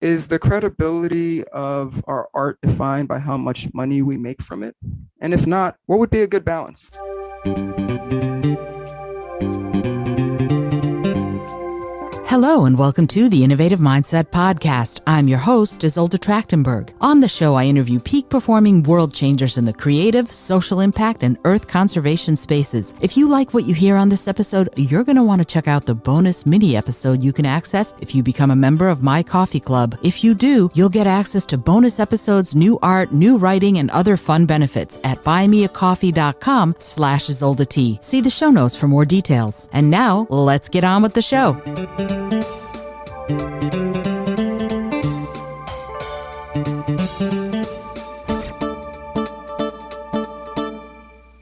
Is the credibility of our art defined by how much money we make from it? And if not, what would be a good balance? Hello and welcome to the Innovative Mindset Podcast. I'm your host, Isolde Trachtenberg. On the show, I interview peak performing world changers in the creative, social impact, and earth conservation spaces. If you like what you hear on this episode, you're going to want to check out the bonus mini episode you can access if you become a member of my coffee club. If you do, you'll get access to bonus episodes, new art, new writing, and other fun benefits at buymeacoffee.com/Isolde T. See the show notes for more details. And now, let's get on with the show.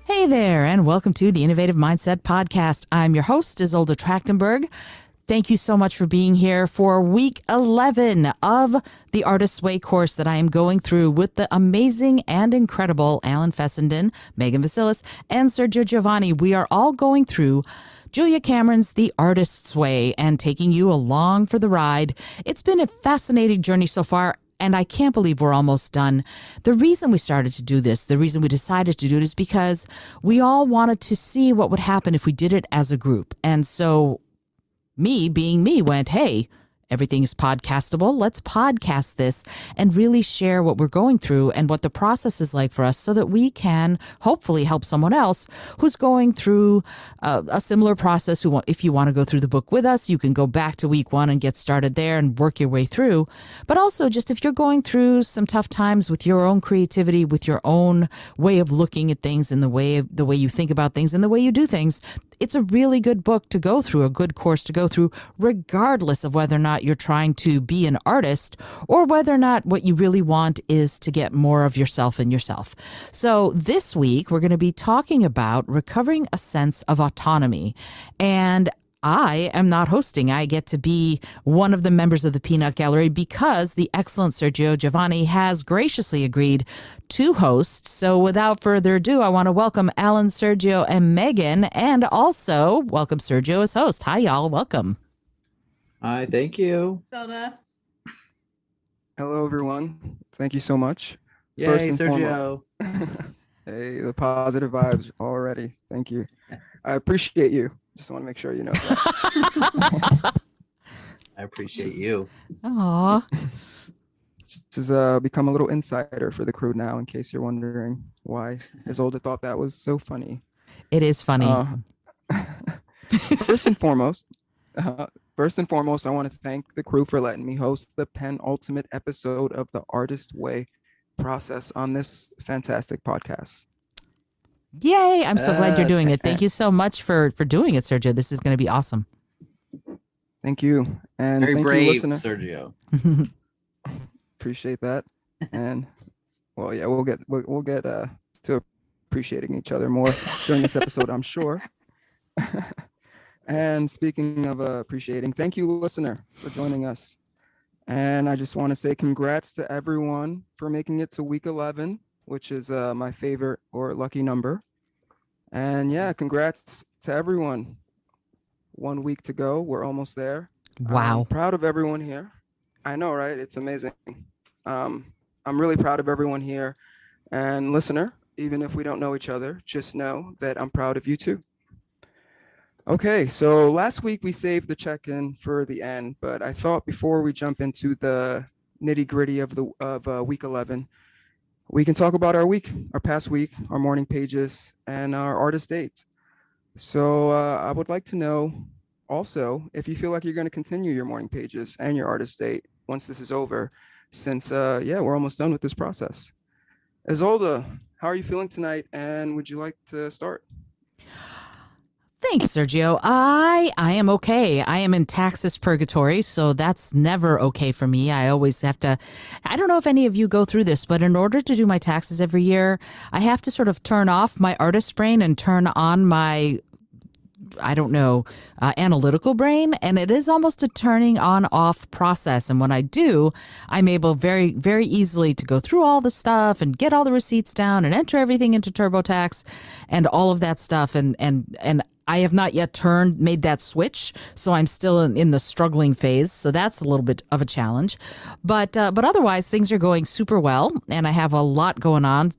Hey there, and welcome to the Innovative Mindset Podcast. I'm your host, Isolde Trachtenberg. Thank you so much for being here for week 11 of the Artist's Way course that I am going through with the amazing and incredible Alan Fessenden, Megan Vasilis, and Sergio Giovanni. We are all going through Julia Cameron's The Artist's Way and taking you along for the ride. It's been a fascinating journey so far, and I can't believe we're almost done. The reason we started to do this, the reason we decided to do it is because we all wanted to see what would happen if we did it as a group. And so me, being me, went, hey, everything is podcastable. Let's podcast this and really share what we're going through and what the process is like for us so that we can hopefully help someone else who's going through a similar process. If you want to go through the book with us, you can go back to week 1 and get started there and work your way through. But also just if you're going through some tough times with your own creativity, with your own way of looking at things and the way you think about things and the way you do things, it's a really good book to go through, a good course to go through, regardless of whether or not you're trying to be an artist or whether or not what you really want is to get more of yourself in yourself. So this week, we're going to be talking about recovering a sense of autonomy. And I am not hosting. I get to be one of the members of the Peanut Gallery because the excellent Sergio Giovanni has graciously agreed to host. So without further ado, I want to welcome Alan, Sergio, and Megan, and also welcome Sergio as host. Hi, y'all. Welcome. Hi, thank you. Zelda. Hello, everyone. Thank you so much. Yay, First and Sergio. Hey, the positive vibes already. Thank you. I appreciate you. Just want to make sure you know that. I appreciate you. Aw. Just become a little insider for the crew now, in case you're wondering why Isolde thought that was so funny. It is funny. First and foremost, I want to thank the crew for letting me host the penultimate episode of the Artist Way process on this fantastic podcast. Yay. I'm so glad you're doing it. Thank you so much for doing it, Sergio. This is going to be awesome. Thank you. And Very thank brave, you, listener. Sergio. Appreciate that. And well, yeah, we'll get to appreciating each other more during this episode, I'm sure. And speaking of appreciating, thank you, listener, for joining us. And I just want to say congrats to everyone for making it to week 11, which is my favorite or lucky number. And yeah, congrats to everyone. 1 week to go. We're almost there. Wow. I'm proud of everyone here. I know, right? It's amazing. I'm really proud of everyone here. And listener, even if we don't know each other, just know that I'm proud of you too. Okay, so last week we saved the check-in for the end, but I thought before we jump into the nitty-gritty of week 11, we can talk about our week, our past week, our morning pages, and our artist dates. So I would like to know also if you feel like you're going to continue your morning pages and your artist date once this is over, since we're almost done with this process. Isolde, how are you feeling tonight, and would you like to start? Thanks, Sergio. I am okay. I am in taxes purgatory, so that's never okay for me. I always have to, I don't know if any of you go through this, but in order to do my taxes every year, I have to sort of turn off my artist brain and turn on my analytical brain. And it is almost a turning on off process. And when I do, I'm able very, very easily to go through all the stuff and get all the receipts down and enter everything into TurboTax and all of that stuff. And I have not yet made that switch, so I'm still in the struggling phase. So that's a little bit of a challenge, but otherwise things are going super well, and I have a lot going on.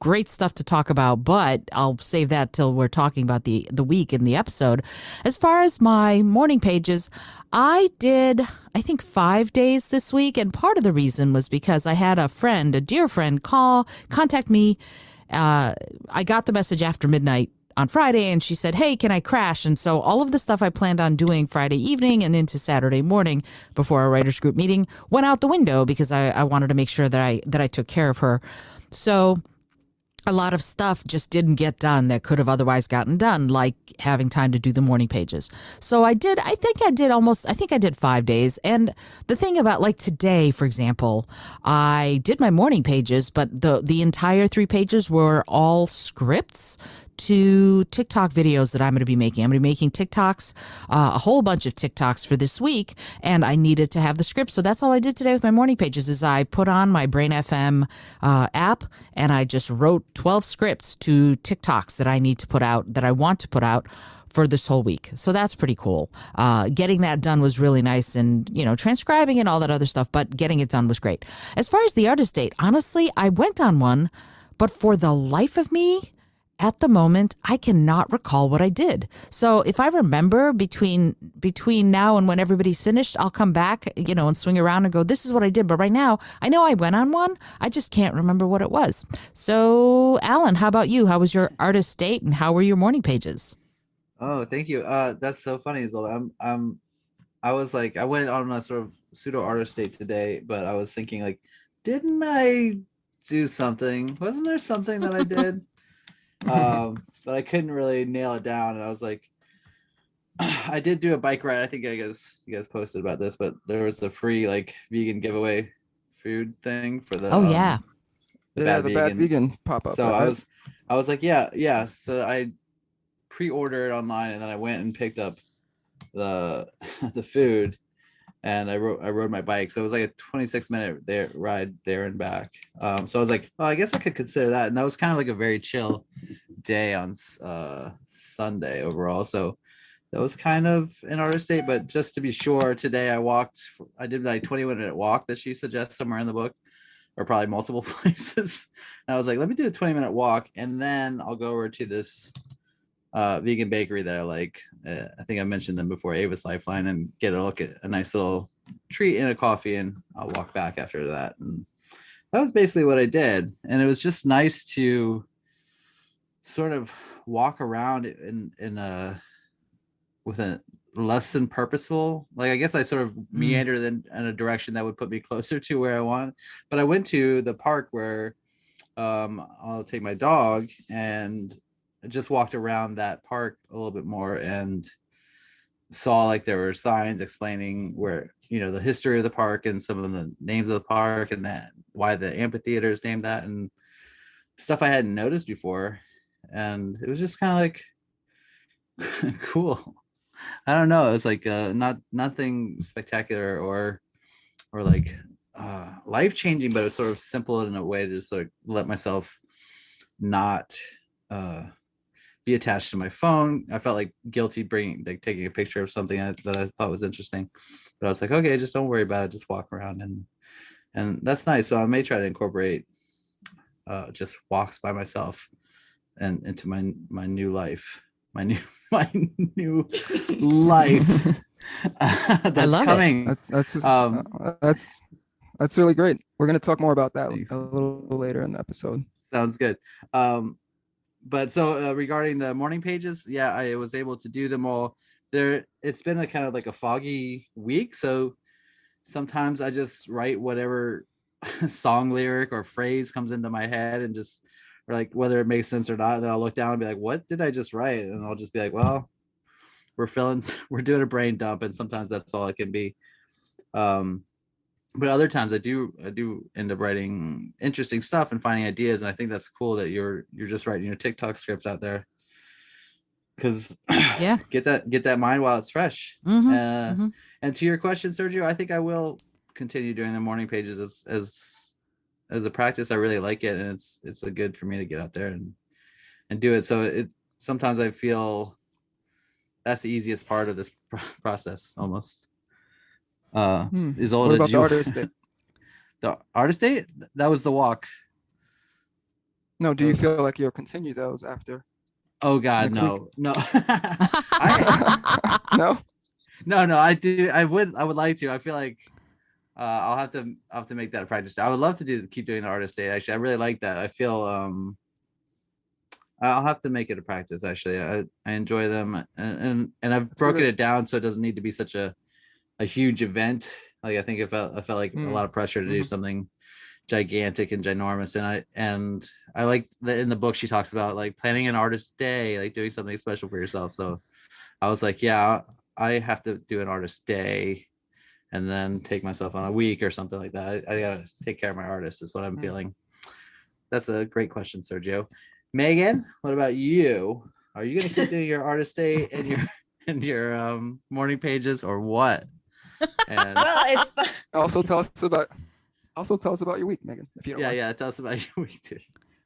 Great stuff to talk about, but I'll save that till we're talking about the week in the episode. As far as my morning pages, I did, I think, 5 days this week, and part of the reason was because I had a dear friend, contact me. I got the message after midnight on Friday, and she said, "Hey, can I crash?" And so all of the stuff I planned on doing Friday evening and into Saturday morning before our writers group meeting went out the window because I wanted to make sure that I took care of her. So a lot of stuff just didn't get done that could have otherwise gotten done, like having time to do the morning pages. So I think I did 5 days. And the thing about, like, today, for example, I did my morning pages, but the entire 3 pages were all scripts to TikTok videos that I'm going to be making. I'm going to be making TikToks, a whole bunch of TikToks for this week, and I needed to have the script. So that's all I did today with my morning pages is I put on my Brain FM app, and I just wrote 12 scripts to TikToks that I need to put out, that I want to put out for this whole week. So that's pretty cool. Getting that done was really nice, and, transcribing and all that other stuff, but getting it done was great. As far as the artist date, honestly, I went on one, but for the life of me, at the moment, I cannot recall what I did. So if I remember between now and when everybody's finished, I'll come back, and swing around and go, this is what I did. But right now, I know I went on one. I just can't remember what it was. So, Alan, how about you? How was your artist date, and how were your morning pages? Oh, thank you. That's so funny, Isolde. I was like, I went on a sort of pseudo artist date today, but I was thinking, like, didn't I do something? Wasn't there something that I did? But I couldn't really nail it down, and I was like, I did do a bike ride. I think you guys posted about this, but there was the free, like, vegan giveaway food thing for the Yeah, the bad vegan pop-up. So right? I was like, yeah. So I pre-ordered online, and then I went and picked up the the food, and I rode my bike. So it was like a 26-minute ride there and back. So I was like, oh, I guess I could consider that. And that was kind of like a very chill day on Sunday overall. So that was kind of an artist date. But just to be sure, today I did like 20-minute walk that she suggests somewhere in the book, or probably multiple places. And I was like, let me do a 20-minute walk, and then I'll go over to this vegan bakery that I like. I think I mentioned them before, Avis Lifeline, and get a look at a nice little treat and a coffee, and I'll walk back after that. And that was basically what I did. And it was just nice to sort of walk around in a with a less than purposeful, like, I guess I sort of meandered in a direction that would put me closer to where I want. But I went to the park where I'll take my dog, and just walked around that park a little bit more, and saw, like, there were signs explaining where, the history of the park and some of the names of the park, and that why the amphitheater is named that, and stuff I hadn't noticed before. And it was just kind of like cool. I don't know. It was like nothing spectacular or like life changing, but it was sort of simple in a way to just sort of let myself not be attached to my phone. I felt like guilty taking a picture of something that I thought was interesting, but I was like, okay, just don't worry about it. Just walk around, and that's nice. So I may try to incorporate just walks by myself and into my new life, my new life that's I love coming. That's really great. We're going to talk more about that a little later in the episode. Sounds good. But so regarding the morning pages, yeah, I was able to do them all there. It's been a kind of like a foggy week, so sometimes I just write whatever song lyric or phrase comes into my head, and just, or like, whether it makes sense or not, and then I'll look down and be like, what did I just write? And I'll just be like, well, we're doing a brain dump, and sometimes that's all it can be. But other times I do end up writing interesting stuff and finding ideas, and I think that's cool that you're just writing your TikTok scripts out there, because Yeah. get that mind while it's fresh. And to your question, Sergio, I think I will continue doing the morning pages as a practice. I really like it, and it's a good for me to get out there and do it. So sometimes I feel that's the easiest part of this process almost. Is What about the artist day? The artist day? That was the walk. No, do you feel like you'll continue those after? Oh God, Next no, no. No? No. I do. I would like to. I feel like I'll have to make that a practice. I would love to keep doing the artist day. Actually, I really like that. I feel I'll have to make it a practice. Actually, I enjoy them, and I've broken it down so it doesn't need to be such a huge event. Like I think I felt like a lot of pressure to do something gigantic and ginormous, and I like that in the book she talks about like planning an artist day, like doing something special for yourself. So I was like, yeah, I have to do an artist day and then take myself on a week or something like that. I gotta take care of my artist is what I'm feeling. That's a great question, Sergio. Megan, what about you? Are you gonna keep doing your artist day and your morning pages or what? And Well, it's fun. Also tell us about your week, Megan, if you don't mind. yeah, tell us about your week too.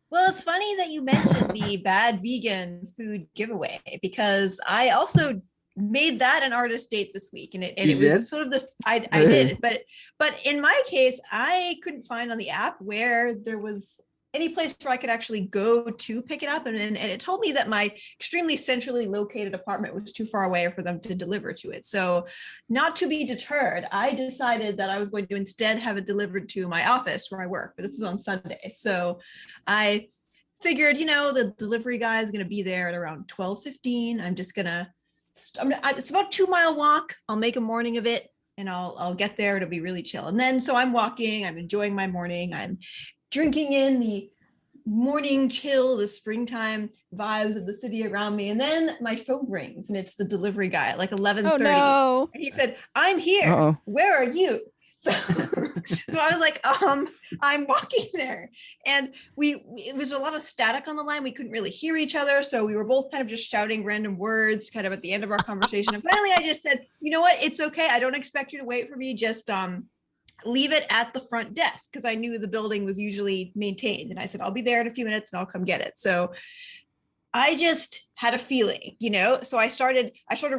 Well, it's funny that you mentioned the bad vegan food giveaway because I also made that an artist date this week, and it was did? sort of this. I did, but in my case, I couldn't find on the app where there was any place where I could actually go to pick it up, and it told me that my extremely centrally located apartment was too far away for them to deliver to it. So, not to be deterred, I decided that I was going to instead have it delivered to my office where I work. But this was on Sunday, so I figured, the delivery guy is going to be there at around 12:15. I'm just gonna. It's about a 2-mile walk. I'll make a morning of it, and I'll get there. It'll be really chill. And then so I'm walking. I'm enjoying my morning. I'm drinking in the morning chill, the springtime vibes of the city around me. And then my phone rings and it's the delivery guy at like 11:30. Oh no. And he said, "I'm here. Uh-oh. Where are you?" So, so I was like, I'm walking there. And it was a lot of static on the line. We couldn't really hear each other. So we were both kind of just shouting random words kind of at the end of our conversation. And finally I just said, "You know what? It's okay. I don't expect you to wait for me. Just leave it at the front desk," because I knew the building was usually maintained. And I said, "I'll be there in a few minutes and I'll come get it." So I just had a feeling, so I started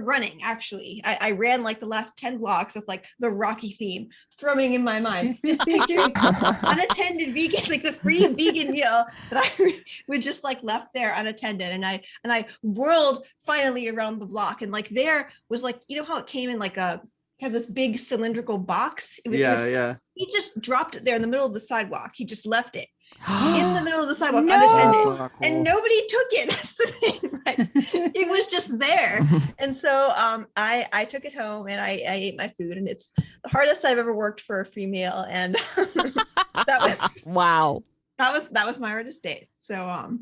running. Actually, I ran like the last 10 blocks with like the Rocky theme thrumming in my mind, just picturing unattended vegan, like the free vegan meal that I would just like left there unattended. And I whirled finally around the block, and like there was like, how it came in like a kind of this big cylindrical box. Yeah. He just dropped it there in the middle of the sidewalk. He just left it in the middle of the sidewalk, No. unattended, That's not cool. and nobody took it. That's the thing. Like, it was just there. And so I took it home and I ate my food, and it's the hardest I've ever worked for a free meal. And that was Wow. that was my artist date. So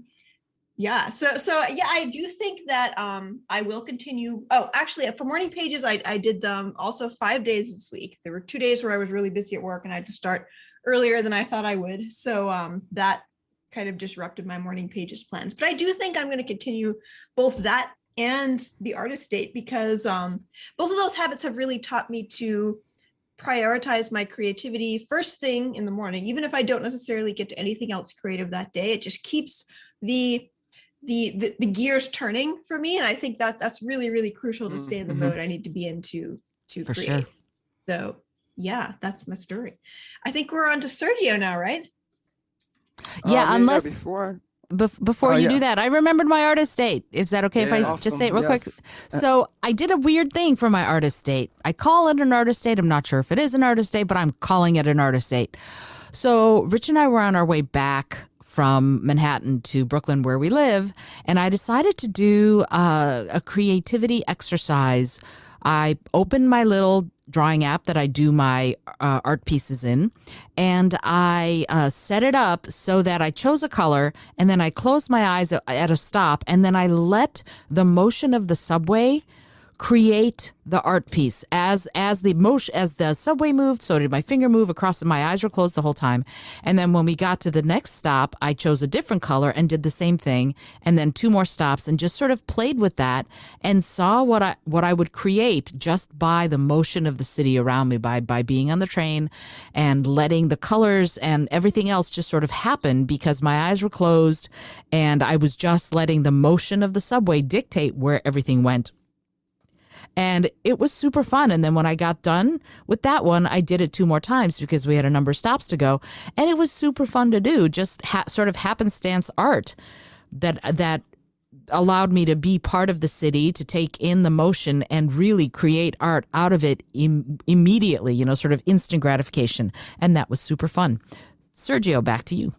yeah. So yeah, I do think that I will continue. Oh, actually, for morning pages, I did them also 5 days this week. There were 2 days where I was really busy at work and I had to start earlier than I thought I would. So that kind of disrupted my morning pages plans. But I do think I'm going to continue both that and the artist date, because both of those habits have really taught me to prioritize my creativity first thing in the morning. Even if I don't necessarily get to anything else creative that day, it just keeps the gears turning for me. And I think that's really, really crucial to stay in the mode I need to be in to For create. sure. So yeah, that's my story. I think we're on to Sergio now, right? Yeah, unless before before Oh, you yeah. do that, I remembered my artist date. Is that okay if I Yeah. just say it real quick? Yes. So I did a weird thing for my artist date. I call it an artist date. I'm not sure if it is an artist date, but I'm calling it an artist date. So Rich and I were on our way back from Manhattan to Brooklyn, where we live, and I decided to do a creativity exercise. I opened my little drawing app that I do my art pieces in, and I set it up so that I chose a color, and then I closed my eyes at a stop, and then I let the motion of the subway create the art piece. As the subway moved, so did my finger move across. My eyes were closed the whole time. And then when we got to the next stop, I chose a different color and did the same thing, and then 2 more stops, and just sort of played with that and saw what I would create just by the motion of the city around me, by being on the train and letting the colors and everything else just sort of happen because my eyes were closed and I was just letting the motion of the subway dictate where everything went. And it was super fun. And then when I got done with that one, I did it 2 more times because we had a number of stops to go. And it was super fun to do, just sort of happenstance art that allowed me to be part of the city, to take in the motion and really create art out of it immediately, you know, sort of instant gratification. And that was super fun. Sergio, back to you.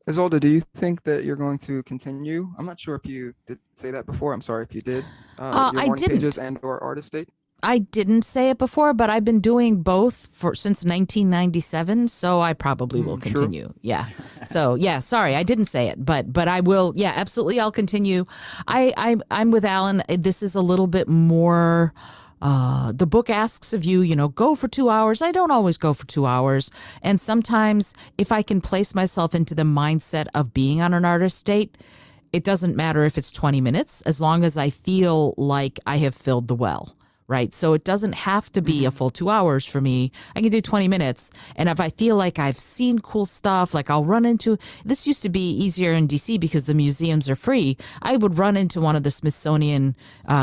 Isolde, do you think that you're going to continue? I'm not sure if you did say that before. I'm sorry if you did. Your I morning didn't. pages and or artist date. I didn't say it before, but I've been doing both since 1997, so I probably will True. continue. Yeah. So yeah, sorry, I didn't say it, but I will. Yeah, absolutely, I'll continue. I'm with Alan. This is a little bit more. The book asks of you, you know, go for 2 hours. I don't always go for 2 hours, and sometimes if I can place myself into the mindset of being on an artist date, it doesn't matter if it's 20 minutes, as long as I feel like I have filled the well. Right. So it doesn't have to be a full 2 hours for me. I can do 20 minutes. And if I feel like I've seen cool stuff, like I'll run into, this used to be easier in DC because the museums are free. I would run into one of the Smithsonian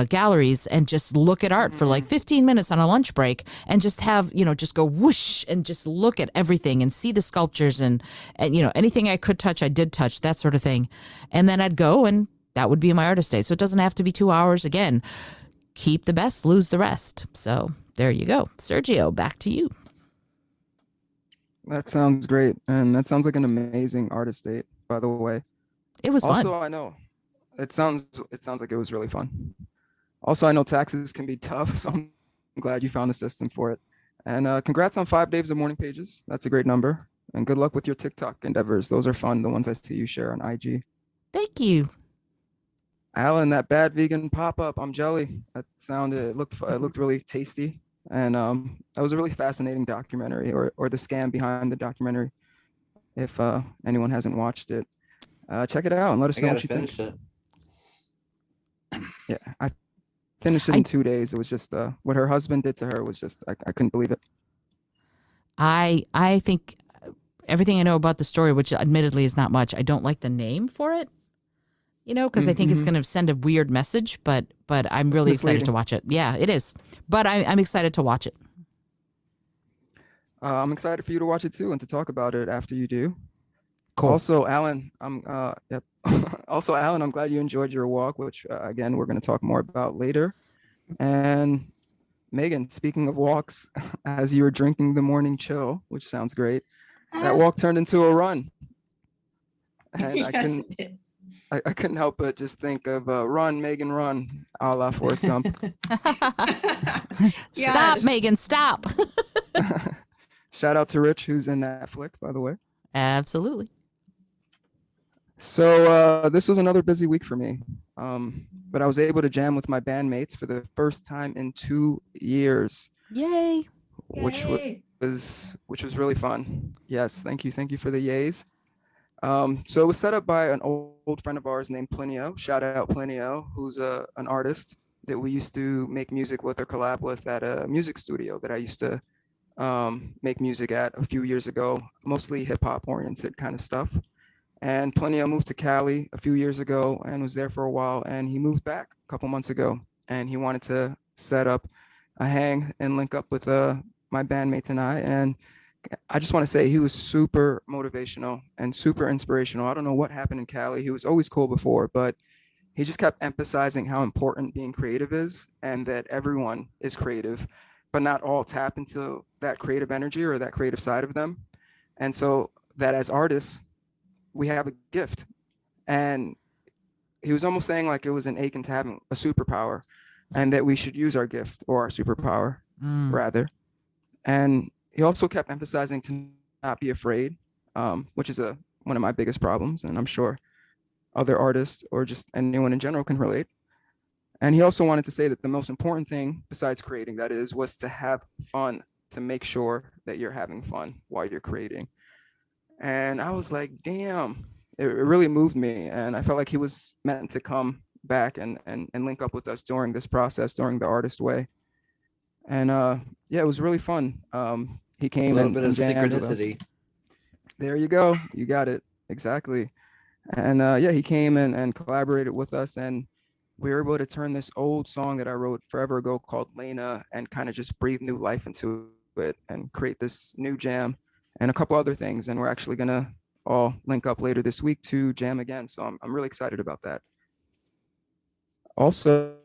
galleries and just look at art for like 15 minutes on a lunch break and just have, you know, just go whoosh and just look at everything and see the sculptures and you know, anything I could touch, I did touch, that sort of thing. And then I'd go and that would be my artist day. So it doesn't have to be 2 hours again. Keep the best, lose the rest. So there you go. Sergio, back to you. That sounds great. And that sounds like an amazing artist date, by the way. It was Also, fun. I know it sounds like it was really fun. Also, I know taxes can be tough, so I'm glad you found a system for it. And congrats on 5 days of morning pages. That's a great number. And good luck with your TikTok endeavors. Those are fun. The ones I see you share on IG. Thank you. Alan, that bad vegan pop-up, I'm jelly. It looked really tasty. And that was a really fascinating documentary, or the scam behind the documentary. If anyone hasn't watched it, check it out and let us I know gotta what you think. finish it. Yeah, I finished it in 2 days. It was just what her husband did to her was just I couldn't believe it. I think everything I know about the story, which admittedly is not much, I don't like the name for it. You know, because I think it's going to send a weird message, but I'm really excited to misleading. watch it. Yeah, it is. But I'm excited to watch it. I'm excited for you to watch it too and to talk about it after you do. Cool. Also, Alan, yep. Also, Alan, I'm glad you enjoyed your walk, which again we're going to talk more about later. And Megan, speaking of walks, as you were drinking the morning chill, which sounds great, that walk turned into a run, and Yes, it did. I couldn't help but just think of "Run, Megan, Run," a la Forrest Gump. Stop, Yes. Megan, stop. Shout out to Rich, who's in that flick, by the way. Absolutely. So this was another busy week for me, but I was able to jam with my bandmates for the first time in 2 years, Yay. which Yay. was really fun. Yes, thank you for the yays. So it was set up by an old friend of ours named Plinio. Shout out Plinio, who's an artist that we used to make music with or collab with at a music studio that I used to make music at a few years ago, mostly hip hop oriented kind of stuff. And Plinio moved to Cali a few years ago and was there for a while. And he moved back a couple months ago, and he wanted to set up a hang and link up with my bandmates and I. And I just want to say he was super motivational and super inspirational. I don't know what happened in Cali. He was always cool before, but he just kept emphasizing how important being creative is and that everyone is creative, but not all tap into that creative energy or that creative side of them. And so that as artists, we have a gift. And he was almost saying like it was an akin to having a superpower and that we should use our gift or our superpower rather. And he also kept emphasizing to not be afraid, which is one of my biggest problems. And I'm sure other artists or just anyone in general can relate. And he also wanted to say that the most important thing besides creating, that is, was to have fun, to make sure that you're having fun while you're creating. And I was like, damn, it really moved me. And I felt like he was meant to come back and link up with us during this process, during the artist way. And yeah, it was really fun. He A came little and bit of jammed with us. synchronicity. There you go. You got it. Exactly. And yeah, he came and collaborated with us. And we were able to turn this old song that I wrote forever ago called Lena and kind of just breathe new life into it and create this new jam and a couple other things. And we're actually going to all link up later this week to jam again. So I'm really excited about that. Also,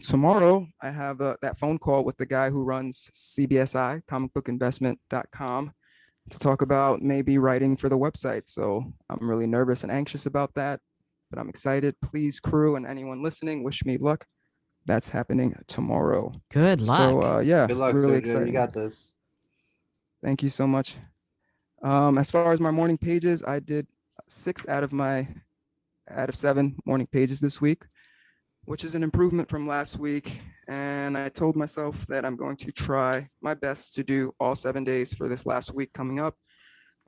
tomorrow I have that phone call with the guy who runs CBSI, comicbookinvestment.com, to talk about maybe writing for the website. So I'm really nervous and anxious about that, but I'm excited. Please, crew and anyone listening, wish me luck. That's happening tomorrow. Good luck. So yeah, Good luck, really Sergio. excited. You got this. Thank you so much. As far as my morning pages, I did 6 out of 7 morning pages this week, which is an improvement from last week. And I told myself that I'm going to try my best to do all 7 days for this last week coming up.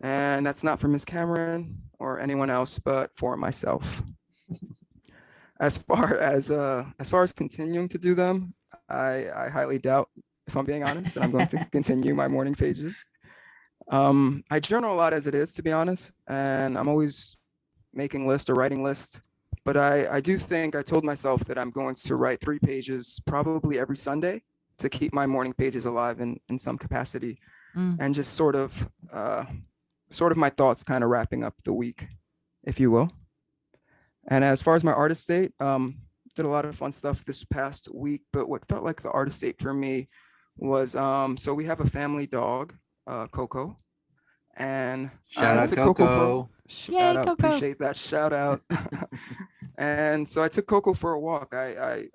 And that's not for Miss Cameron or anyone else, but for myself. As far as continuing to do them, I highly doubt, if I'm being honest, that I'm going to continue my morning pages. I journal a lot as it is, to be honest, and I'm always making lists or writing lists. But I do think I told myself that I'm going to write 3 pages probably every Sunday to keep my morning pages alive in some capacity, and just sort of my thoughts kind of wrapping up the week, if you will. And as far as my artist state, did a lot of fun stuff this past week. But what felt like the artist state for me was so we have a family dog, Coco, and Shout out took Coco. Shout Yay, out, Coco. appreciate that shout out. And so I took Coco for a walk. I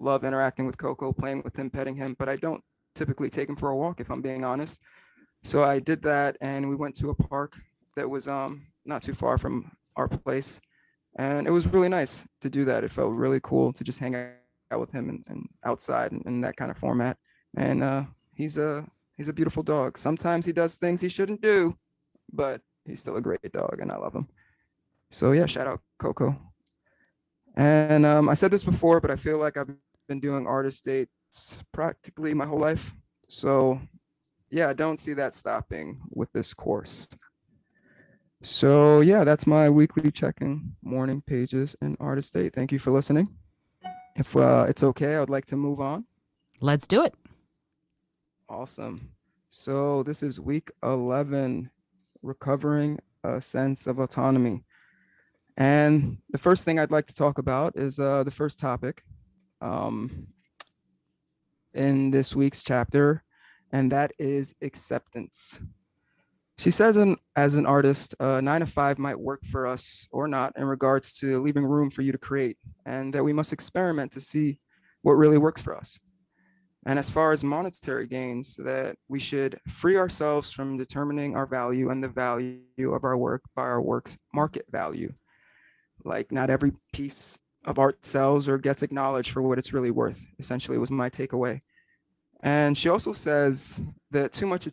love interacting with Coco, playing with him, petting him, but I don't typically take him for a walk, if I'm being honest. So I did that, and we went to a park that was not too far from our place, and it was really nice to do that. It felt really cool to just hang out with him and outside in that kind of format. And he's a beautiful dog. Sometimes he does things he shouldn't do, but he's still a great dog, and I love him. So yeah, shout out Coco. And I said this before, but I feel like I've been doing artist dates practically my whole life. So yeah, I don't see that stopping with this course. So yeah, that's my weekly check-in, morning pages, and artist date. Thank you for listening. If it's okay, I would like to move on. Let's do it. Awesome. So this is week 11, recovering a sense of autonomy. And the first thing I'd like to talk about is the first topic in this week's chapter, and that is acceptance. She says, as an artist, 9 to 5 might work for us or not in regards to leaving room for you to create, and that we must experiment to see what really works for us. And as far as monetary gains, that we should free ourselves from determining our value and the value of our work by our work's market value. Like, not every piece of art sells or gets acknowledged for what it's really worth, essentially, was my takeaway. And she also says that too much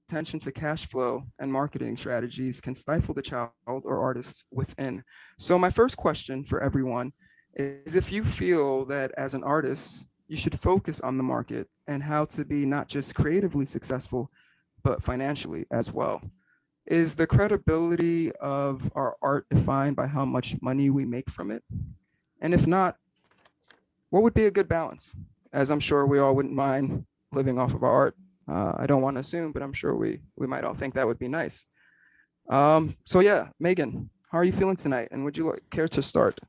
attention to cash flow and marketing strategies can stifle the child or artist within. So my first question for everyone is, if you feel that as an artist, you should focus on the market and how to be not just creatively successful, but financially as well. Is the credibility of our art defined by how much money we make from it? And if not, what would be a good balance? As I'm sure we all wouldn't mind living off of our art. I don't want to assume, but I'm sure we might all think that would be nice. So yeah, Megan, how are you feeling tonight? And would you care to start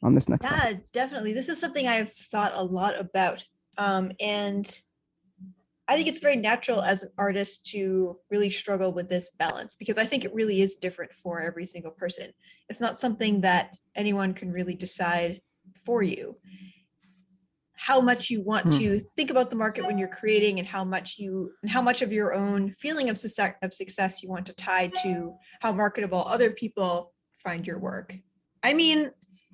on this next topic? Yeah, definitely. This is something I've thought a lot about. And I think it's very natural as an artist to really struggle with this balance, because I think it really is different for every single person. It's not something that anyone can really decide for you. How much you want to think about the market when you're creating, and how much of your own feeling of success you want to tie to how marketable other people find your work. I mean,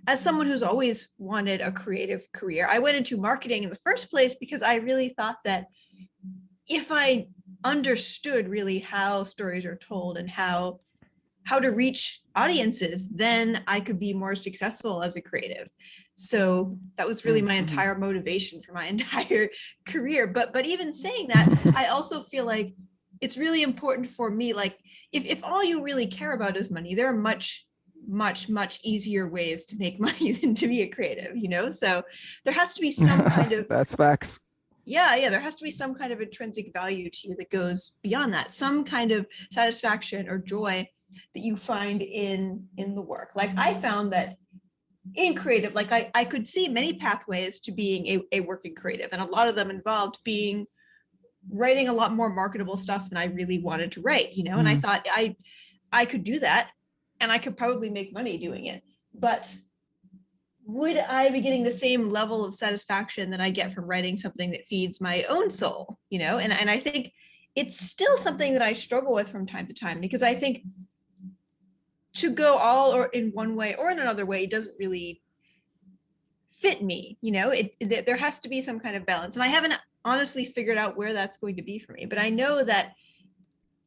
as someone who's always wanted a creative career, I went into marketing in the first place because I really thought that if I understood really how stories are told and how to reach audiences, then I could be more successful as a creative. So that was really my entire motivation for my entire career. But even saying that, I also feel like it's really important for me, like if all you really care about is money, there are much much easier ways to make money than to be a creative, so there has to be some kind of That's facts. yeah, there has to be some kind of intrinsic value to you that goes beyond that, some kind of satisfaction or joy that you find in the work. Like I found that in creative, like I could see many pathways to being a working creative, and a lot of them involved writing a lot more marketable stuff than I really wanted to write, and I thought I could do that and I could probably make money doing it, but would I be getting the same level of satisfaction that I get from writing something that feeds my own soul, and I think it's still something that I struggle with from time to time, because I think to go all or in one way or in another way doesn't really fit me, there has to be some kind of balance, and I haven't honestly figured out where that's going to be for me, but I know that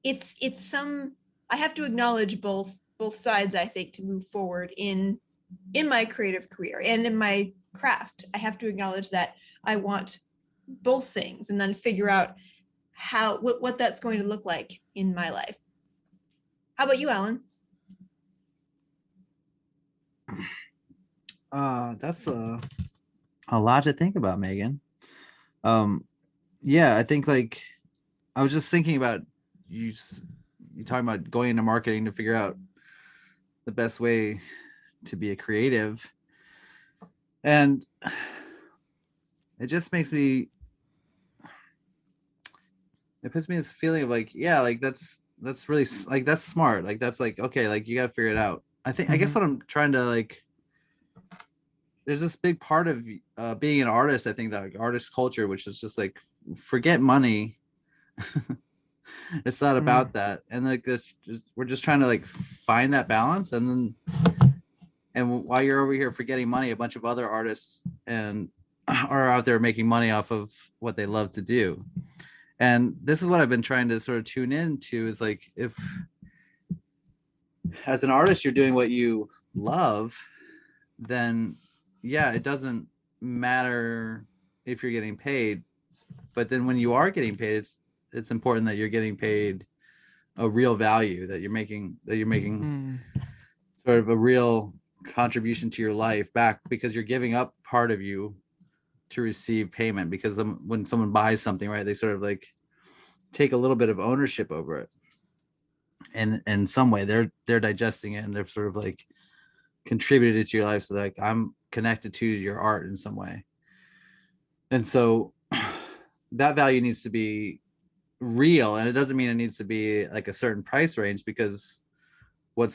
I have to acknowledge both sides, I think, to move forward in my creative career and in my craft. I have to acknowledge that I want both things, and then figure out what that's going to look like in my life. How about you, Alan? That's a lot to think about, Megan. Yeah, I think like I was just thinking about you talking about going into marketing to figure out the best way to be a creative, and it just makes me, it puts me in this feeling of like, yeah, like that's really like, that's smart, like that's like, okay, like you got to figure it out. I think I guess what I'm trying to like, there's this big part of being an artist, I think, that like artist culture, which is just like forget money. It's not about that, and like this we're just trying to like find that balance, and while you're over here forgetting money, a bunch of other artists and are out there making money off of what they love to do. And this is what I've been trying to sort of tune into, is like, if as an artist you're doing what you love, then yeah, it doesn't matter if you're getting paid. But then when you are getting paid, it's important that you're getting paid a real value, that you're making sort of a real contribution to your life back, because you're giving up part of you to receive payment. Because when someone buys something, right, they sort of like take a little bit of ownership over it, and in some way they're digesting it, and they're sort of like contributed it to your life. So like, I'm connected to your art in some way, and so that value needs to be real. And it doesn't mean it needs to be like a certain price range, because what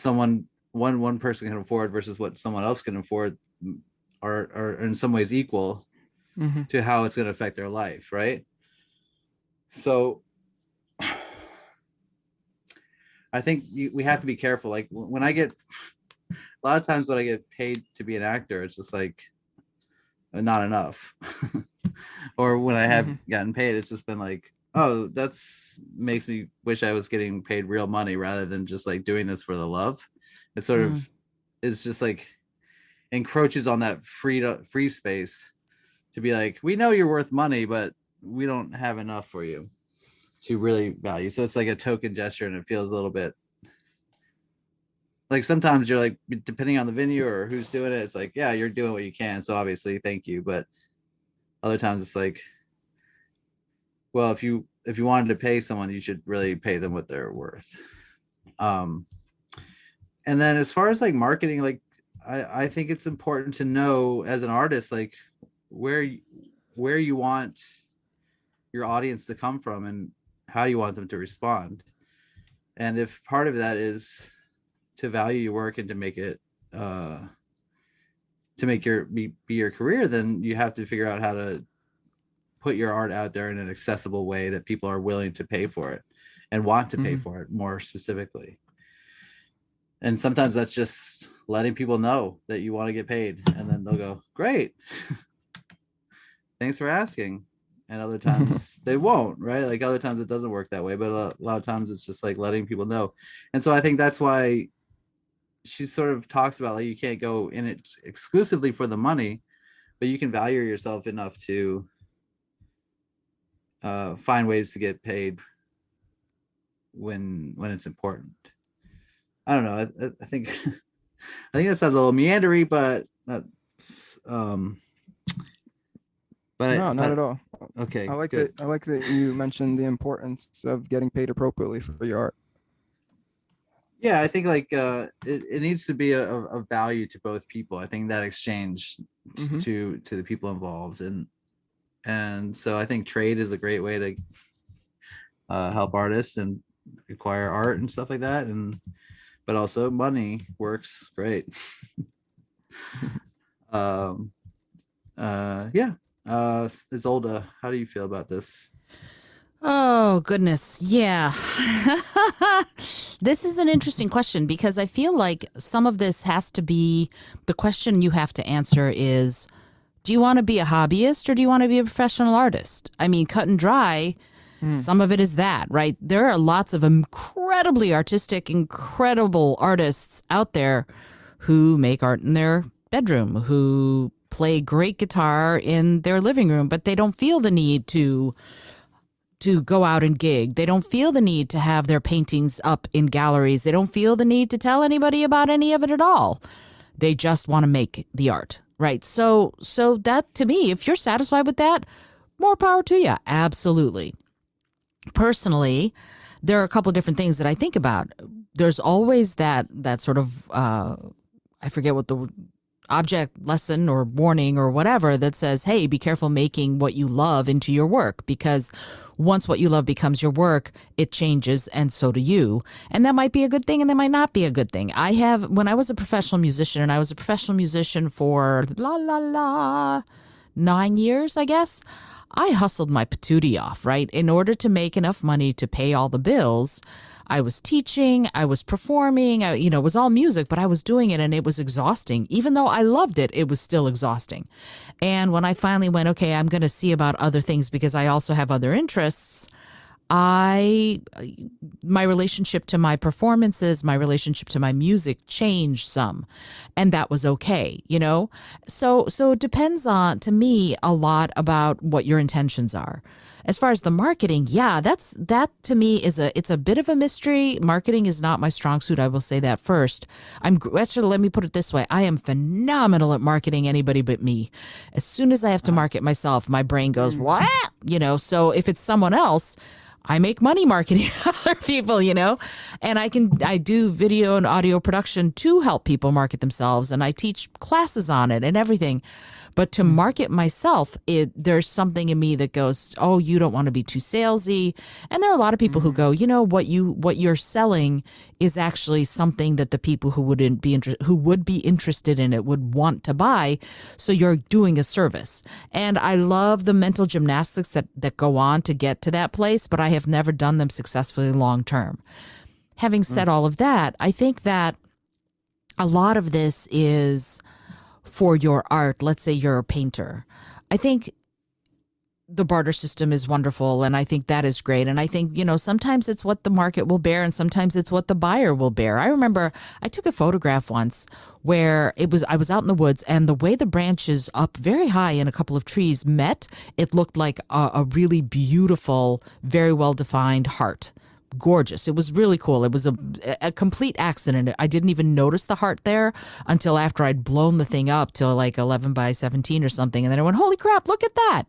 one person can afford versus what someone else can afford are in some ways equal to how it's going to affect their life, right? So I think we have to be careful. Like when I get, a lot of times when I get paid to be an actor, it's just like not enough. Or when I have gotten paid, it's just been like, oh, that's makes me wish I was getting paid real money rather than just like doing this for the love. It sort of is just like encroaches on that free space to be like, we know you're worth money, but we don't have enough for you to really value. So it's like a token gesture, and it feels a little bit like, sometimes you're like, depending on the venue or who's doing it, it's like, yeah, you're doing what you can, so obviously thank you. But other times it's like, well, if you wanted to pay someone, you should really pay them what they're worth. And then as far as like marketing, like I think it's important to know as an artist, like where you want your audience to come from and how you want them to respond. And if part of that is to value your work and to make it to make be your career, then you have to figure out how to put your art out there in an accessible way that people are willing to pay for it and want to pay for it, more specifically. And sometimes that's just letting people know that you want to get paid, and then they'll go, great, thanks for asking. And other times they won't, right? Like other times it doesn't work that way, but a lot of times it's just like letting people know. And so I think that's why she sort of talks about like, you can't go in it exclusively for the money, but you can value yourself enough to find ways to get paid when it's important. I don't know. I think I think that sounds a little meandery, but that's No, not at all. Okay, I like good. that. I like that you mentioned the importance of getting paid appropriately for your art. Yeah, I think like it needs to be a value to both people. I think that exchange Mhm. to the people involved, and so I think trade is a great way to help artists and acquire art and stuff like that, and but also money works great. um yeah. Isolda, how do you feel about this? Oh, goodness. Yeah. This is an interesting question because I feel like some of this has to be the question you have to answer is, do you want to be a hobbyist or do you want to be a professional artist? I mean, cut and dry, some of it is that, right? There are lots of incredibly artistic, incredible artists out there who make art in their bedroom, who play great guitar in their living room, but they don't feel the need to go out and gig. They don't feel the need to have their paintings up in galleries. They don't feel the need to tell anybody about any of it at all. They just want to make the art, right? So that, to me, if you're satisfied with that, more power to you. Absolutely. Personally, there are a couple of different things that I think about. There's always that sort of I forget what the object lesson or warning or whatever that says, hey, be careful making what you love into your work, because once what you love becomes your work, it changes, and so do you. And that might be a good thing and that might not be a good thing. When I was a professional musician, and I was a professional musician for 9 years, I guess, I hustled my patootie off, right? In order to make enough money to pay all the bills, I was teaching, I was performing, it was all music, but I was doing it and it was exhausting. Even though I loved it, it was still exhausting. And when I finally went, okay, I'm going to see about other things because I also have other interests, my relationship to my performances, my relationship to my music changed some, and that was okay, So it depends on, to me, a lot about what your intentions are. As far as the marketing, yeah, that to me it's a bit of a mystery. Marketing is not my strong suit. I will say that first. Actually, let me put it this way. I am phenomenal at marketing anybody but me. As soon as I have to market myself, my brain goes, what? So if it's someone else, I make money marketing other people, and I do video and audio production to help people market themselves. And I teach classes on it and everything. But to market myself, there's something in me that goes, oh, you don't want to be too salesy. And there are a lot of people who go, what you're selling is actually something that the people who would be interested in it would want to buy. So you're doing a service. And I love the mental gymnastics that go on to get to that place, but I have never done them successfully long term. Having said all of that, I think that a lot of this is for your art. Let's say you're a painter. I think the barter system is wonderful, and I think that is great. And I think, sometimes it's what the market will bear and sometimes it's what the buyer will bear. I remember I took a photograph once where I was out in the woods, and the way the branches up very high in a couple of trees met, it looked like a really beautiful, very well-defined heart. Gorgeous. It was really cool. It was a complete accident. I didn't even notice the heart there until after I'd blown the thing up to like 11 by 17 or something. And then I went, holy crap, look at that.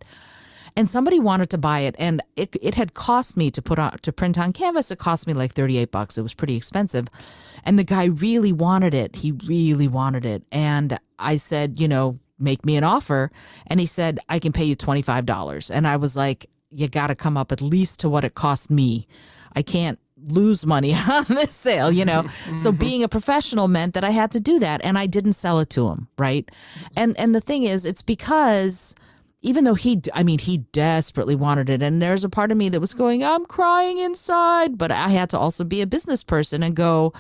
And somebody wanted to buy it. And it had cost me to print on canvas. It cost me like $38. It was pretty expensive. And the guy really wanted it. He really wanted it. And I said, make me an offer. And he said, I can pay you $25. And I was like, you got to come up at least to what it cost me. I can't lose money on this sale, So being a professional meant that I had to do that, and I didn't sell it to him, right? And the thing is, it's because even though he desperately wanted it, and there's a part of me that was going, I'm crying inside, but I had to also be a business person and go,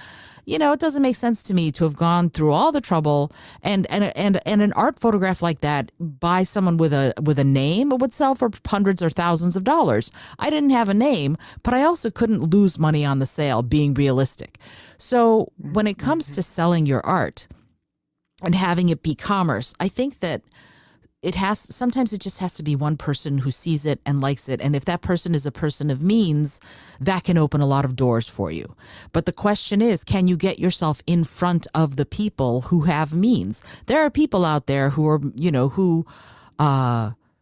it doesn't make sense to me to have gone through all the trouble and an art photograph like that by someone with a name would sell for hundreds or thousands of dollars. I didn't have a name, but I also couldn't lose money on the sale, being realistic. So when it comes to selling your art and having it be commerce, I think that sometimes it just has to be one person who sees it and likes it. And if that person is a person of means, that can open a lot of doors for you. But the question is, can you get yourself in front of the people who have means? There are people out there who are, who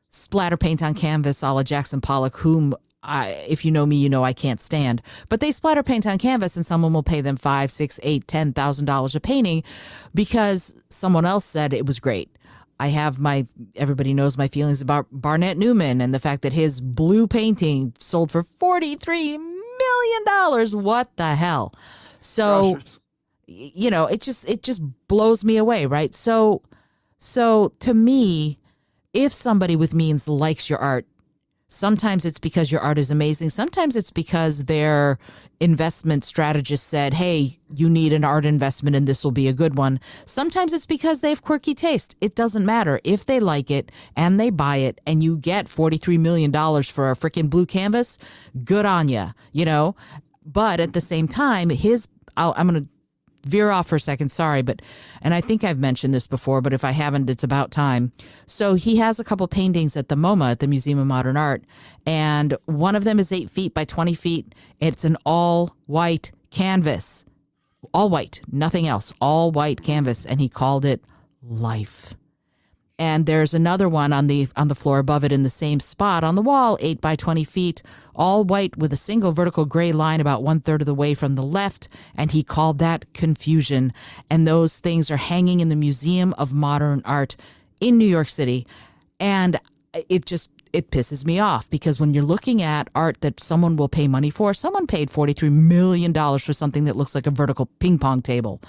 splatter paint on canvas a la Jackson Pollock, whom if you know me, I can't stand. But they splatter paint on canvas, and someone will pay them $5, $6, $8, $10,000 a painting because someone else said it was great. Everybody knows my feelings about Barnett Newman and the fact that his blue painting sold for $43 million. What the hell? So, Gosh, it just blows me away, right? So to me, if somebody with means likes your art, sometimes it's because your art is amazing. Sometimes it's because their investment strategist said, hey, you need an art investment and this will be a good one. Sometimes it's because they have quirky taste. It doesn't matter. If they like it and they buy it and you get $43 million for a freaking blue canvas, good on you, But at the same time, I'm going to veer off for a second, sorry, and I think I've mentioned this before, but if I haven't, it's about time. So he has a couple paintings at the MoMA, at the Museum of Modern Art, and one of them is 8 feet by 20 feet. It's an all white canvas, all white, nothing else, all white canvas, and he called it Life. And there's another one on the floor above it in the same spot on the wall, 8 by 20 feet, all white with a single vertical gray line about 1/3 of the way from the left. And he called that Confusion. And those things are hanging in the Museum of Modern Art in New York City. And it pisses me off because when you're looking at art that someone will pay money for, someone paid $43 million for something that looks like a vertical ping pong table.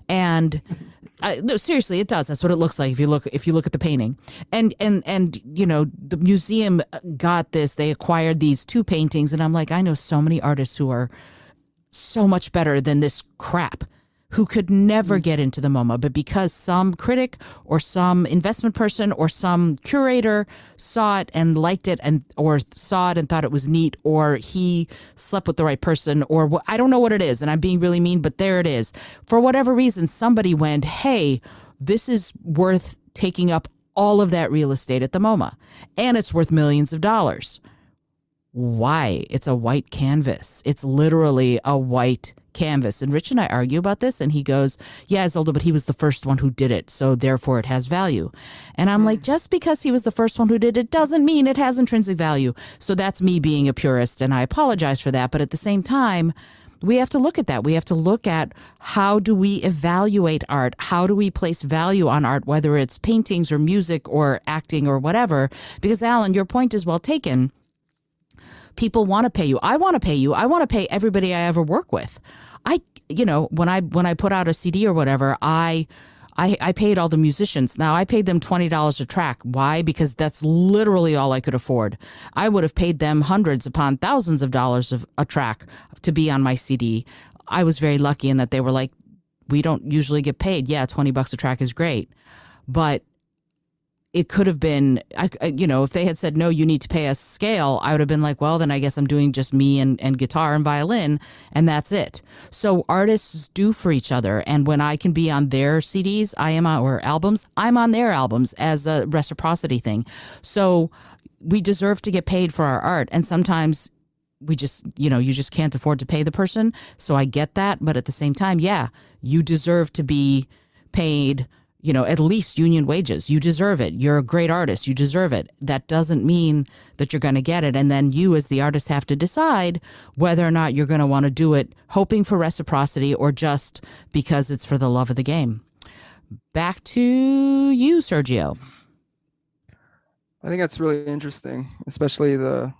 And no, seriously, it does. That's what it looks like if you look at the painting. And the museum got this. They acquired these 2 paintings, and I'm like, I know so many artists who are so much better than this crap, who could never get into the MoMA, but because some critic or some investment person or some curator saw it and liked it or saw it and thought it was neat, or he slept with the right person, or I don't know what it is, and I'm being really mean, but there it is. For whatever reason, somebody went, hey, this is worth taking up all of that real estate at the MoMA, and it's worth millions of dollars. Why? It's a white canvas. It's literally a white canvas. And Rich and I argue about this, and he goes, yeah, Isolde, but he was the first one who did it, so therefore it has value. And I'm like, just because he was the first one who did it doesn't mean it has intrinsic value. So that's me being a purist, and I apologize for that. But at the same time, we have to look at that. We have to look at how do we evaluate art? How do we place value on art, whether it's paintings or music or acting or whatever? Because Alan, your point is well taken. People want to pay you. I want to pay you. I want to pay everybody I ever work with. When I put out a CD or whatever, I paid all the musicians. Now I paid them $20 a track. Why? Because that's literally all I could afford. I would have paid them hundreds upon thousands of dollars of a track to be on my CD. I was very lucky in that they were like, we don't usually get paid. Yeah, $20 a track is great, but it could have been, if they had said, no, you need to pay us scale, I would have been like, well, then I guess I'm doing just me and guitar and violin, and that's it. So artists do for each other. And when I can be on their CDs, or albums, I'm on their albums as a reciprocity thing. So we deserve to get paid for our art. And sometimes we just, you just can't afford to pay the person. So I get that. But at the same time, yeah, you deserve to be paid at least union wages. You deserve it. You're a great artist. You deserve it. That doesn't mean that you're going to get it. And then you as the artist have to decide whether or not you're going to want to do it hoping for reciprocity or just because it's for the love of the game. Back to you, Sergio. I think that's really interesting, especially the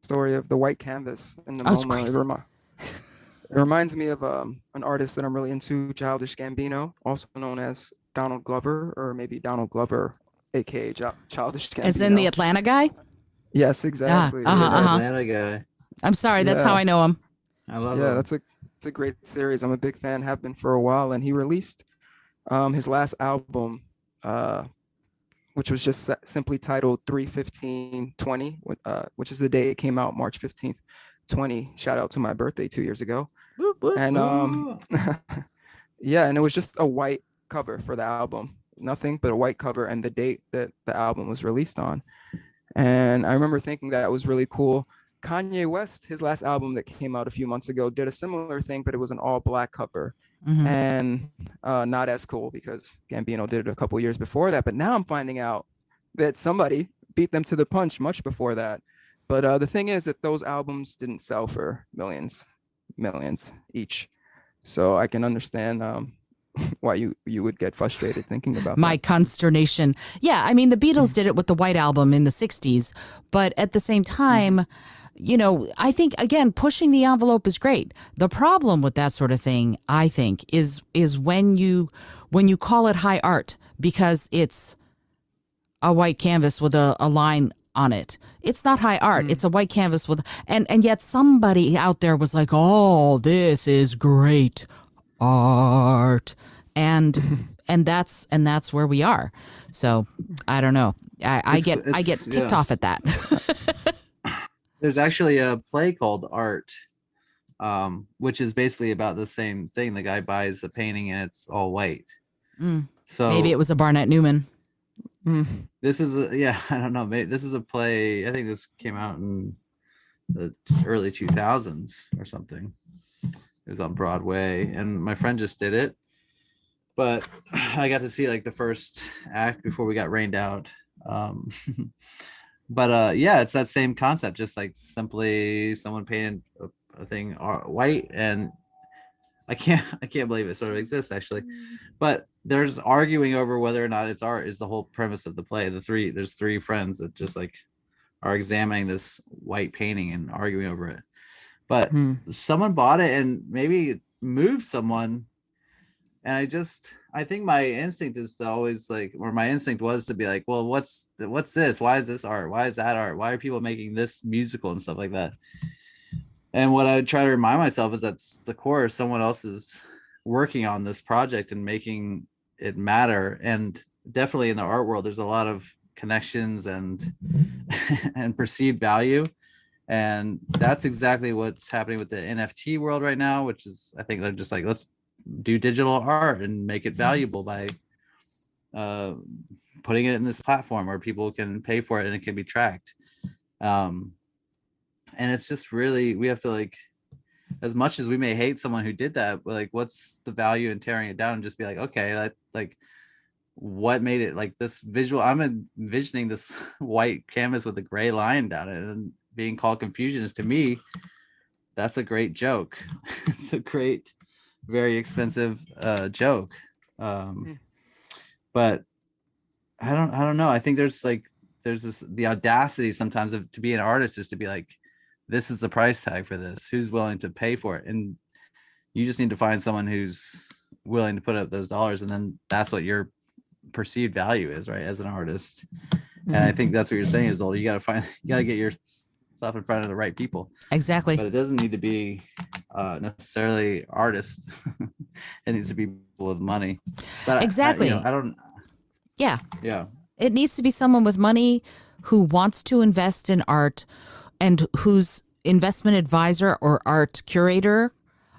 story of the white canvas in the MoMA. It reminds me of an artist that I'm really into, Childish Gambino, also known as Donald Glover, or maybe Donald Glover, aka Childish Gambino. As in the Atlanta guy? Yes, exactly. Atlanta guy. I'm sorry, that's how I know him. I love him. Yeah, it's a great series. I'm a big fan, have been for a while, and he released his last album, which was just simply titled 3/15/20, which is the day it came out, March 15th. 20. Shout out to my birthday 2 years ago. And yeah, and it was just a white cover for the album. nothing but a white cover and the date that the album was released on. And I remember thinking that was really cool. Kanye West, his last album that came out a few months ago, did a similar thing, but it was an all black cover. Mhm. And not as cool because Gambino did it a couple years before that. But now I'm finding out that somebody beat them to the punch much before that. But the thing is that those albums didn't sell for millions each. So I can understand why you would get frustrated thinking about My that. consternation. Yeah, I mean, the Beatles did it with the White Album in the 60s, but at the same time, you know, I think, again, pushing the envelope is great. The problem with that sort of thing, I think, is when you call it high art because it's a white canvas with a line on it. It's not high art. It's a white canvas with and yet somebody out there was like, "Oh, this is great art." And that's where we are. So, I don't know. I get ticked yeah. off at that. There's actually a play called Art, which is basically about the same thing. The guy buys a painting and it's all white. So Maybe it was a Barnett Newman. this is I don't know. Maybe this is a play. I think this came out in the early 2000s or something. It was on Broadway, and my friend just did it. But I got to see like the first act before we got rained out. But yeah, it's that same concept, just like simply someone painted a thing white, and I can't believe it sort of exists actually. But there's arguing over whether or not it's art is the whole premise of the play. There's three friends that just like are examining this white painting and arguing over it. But someone bought it and maybe it moved someone. And I think my instinct is to always like, or my instinct was to be like, well, what's this? Why is this art? Why is that art? Why are people making this musical and stuff like that? And what I try to remind myself is that's the core. Someone else is working on this project and making it matter. And definitely in the art world, there's a lot of connections and and perceived value. And that's exactly what's happening with the NFT world right now, which is, I think they're just like, let's do digital art and make it valuable by putting it in this platform where people can pay for it and it can be tracked. And it's just really, we have to like, as much as we may hate someone who did that, like, what's the value in tearing it down and just be like, okay, that like, what made it like this visual? I'm envisioning this white canvas with a gray line down it, and being called Confucianist to me, that's a great joke. It's a great, very expensive joke. But I don't know. I think there's the audacity sometimes to be an artist is to be like, this is the price tag for this. Who's willing to pay for it? And you just need to find someone who's willing to put up those dollars, and then that's what your perceived value is, right? As an artist. And I think that's what you're saying is, you got to get your stuff in front of the right people. Exactly. But it doesn't need to be necessarily artists. It needs to be people with money. But Exactly. I don't. Yeah. Yeah. It needs to be someone with money who wants to invest in art and whose investment advisor or art curator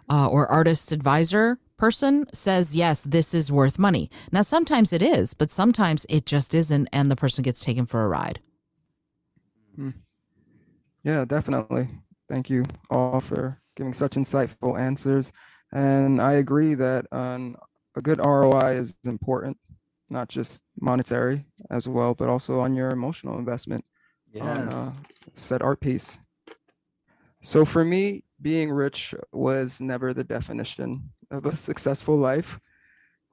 or artist advisor person says, yes, this is worth money. Now, sometimes it is, but sometimes it just isn't, and the person gets taken for a ride. Yeah, definitely. Thank you all for giving such insightful answers. And I agree that a good ROI is important, not just monetary as well, but also on your emotional investment on said art piece. So for me, being rich was never the definition of a successful life,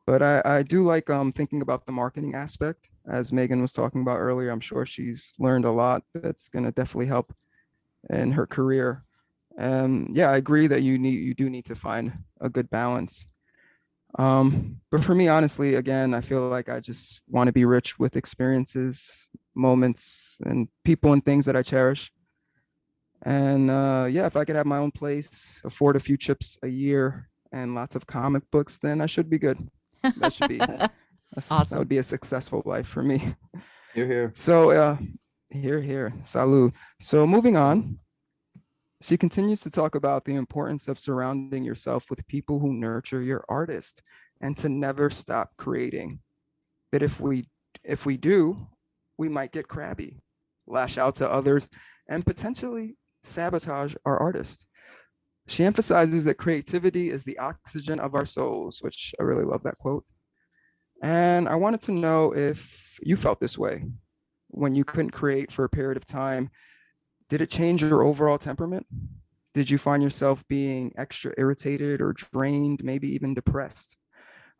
but I do like thinking about the marketing aspect, as Megan was talking about earlier. I'm sure she's learned a lot that's going to definitely help in her career. And yeah, I agree that you do need to find a good balance. But for me, honestly, again, I feel like I just want to be rich with experiences, moments, and people and things that I cherish. And yeah, if I could have my own place, afford a few trips a year, and lots of comic books, then I should be good. That should be Awesome. That would be a successful life for me. You're here. So here, salud. So moving on, she continues to talk about the importance of surrounding yourself with people who nurture your artist and to never stop creating. that if we do, we might get crabby, lash out to others, and potentially sabotage our artist. She emphasizes that creativity is the oxygen of our souls, which I really love that quote. And I wanted to know if you felt this way when you couldn't create for a period of time. Did it change your overall temperament? Did you find yourself being extra irritated or drained, maybe even depressed?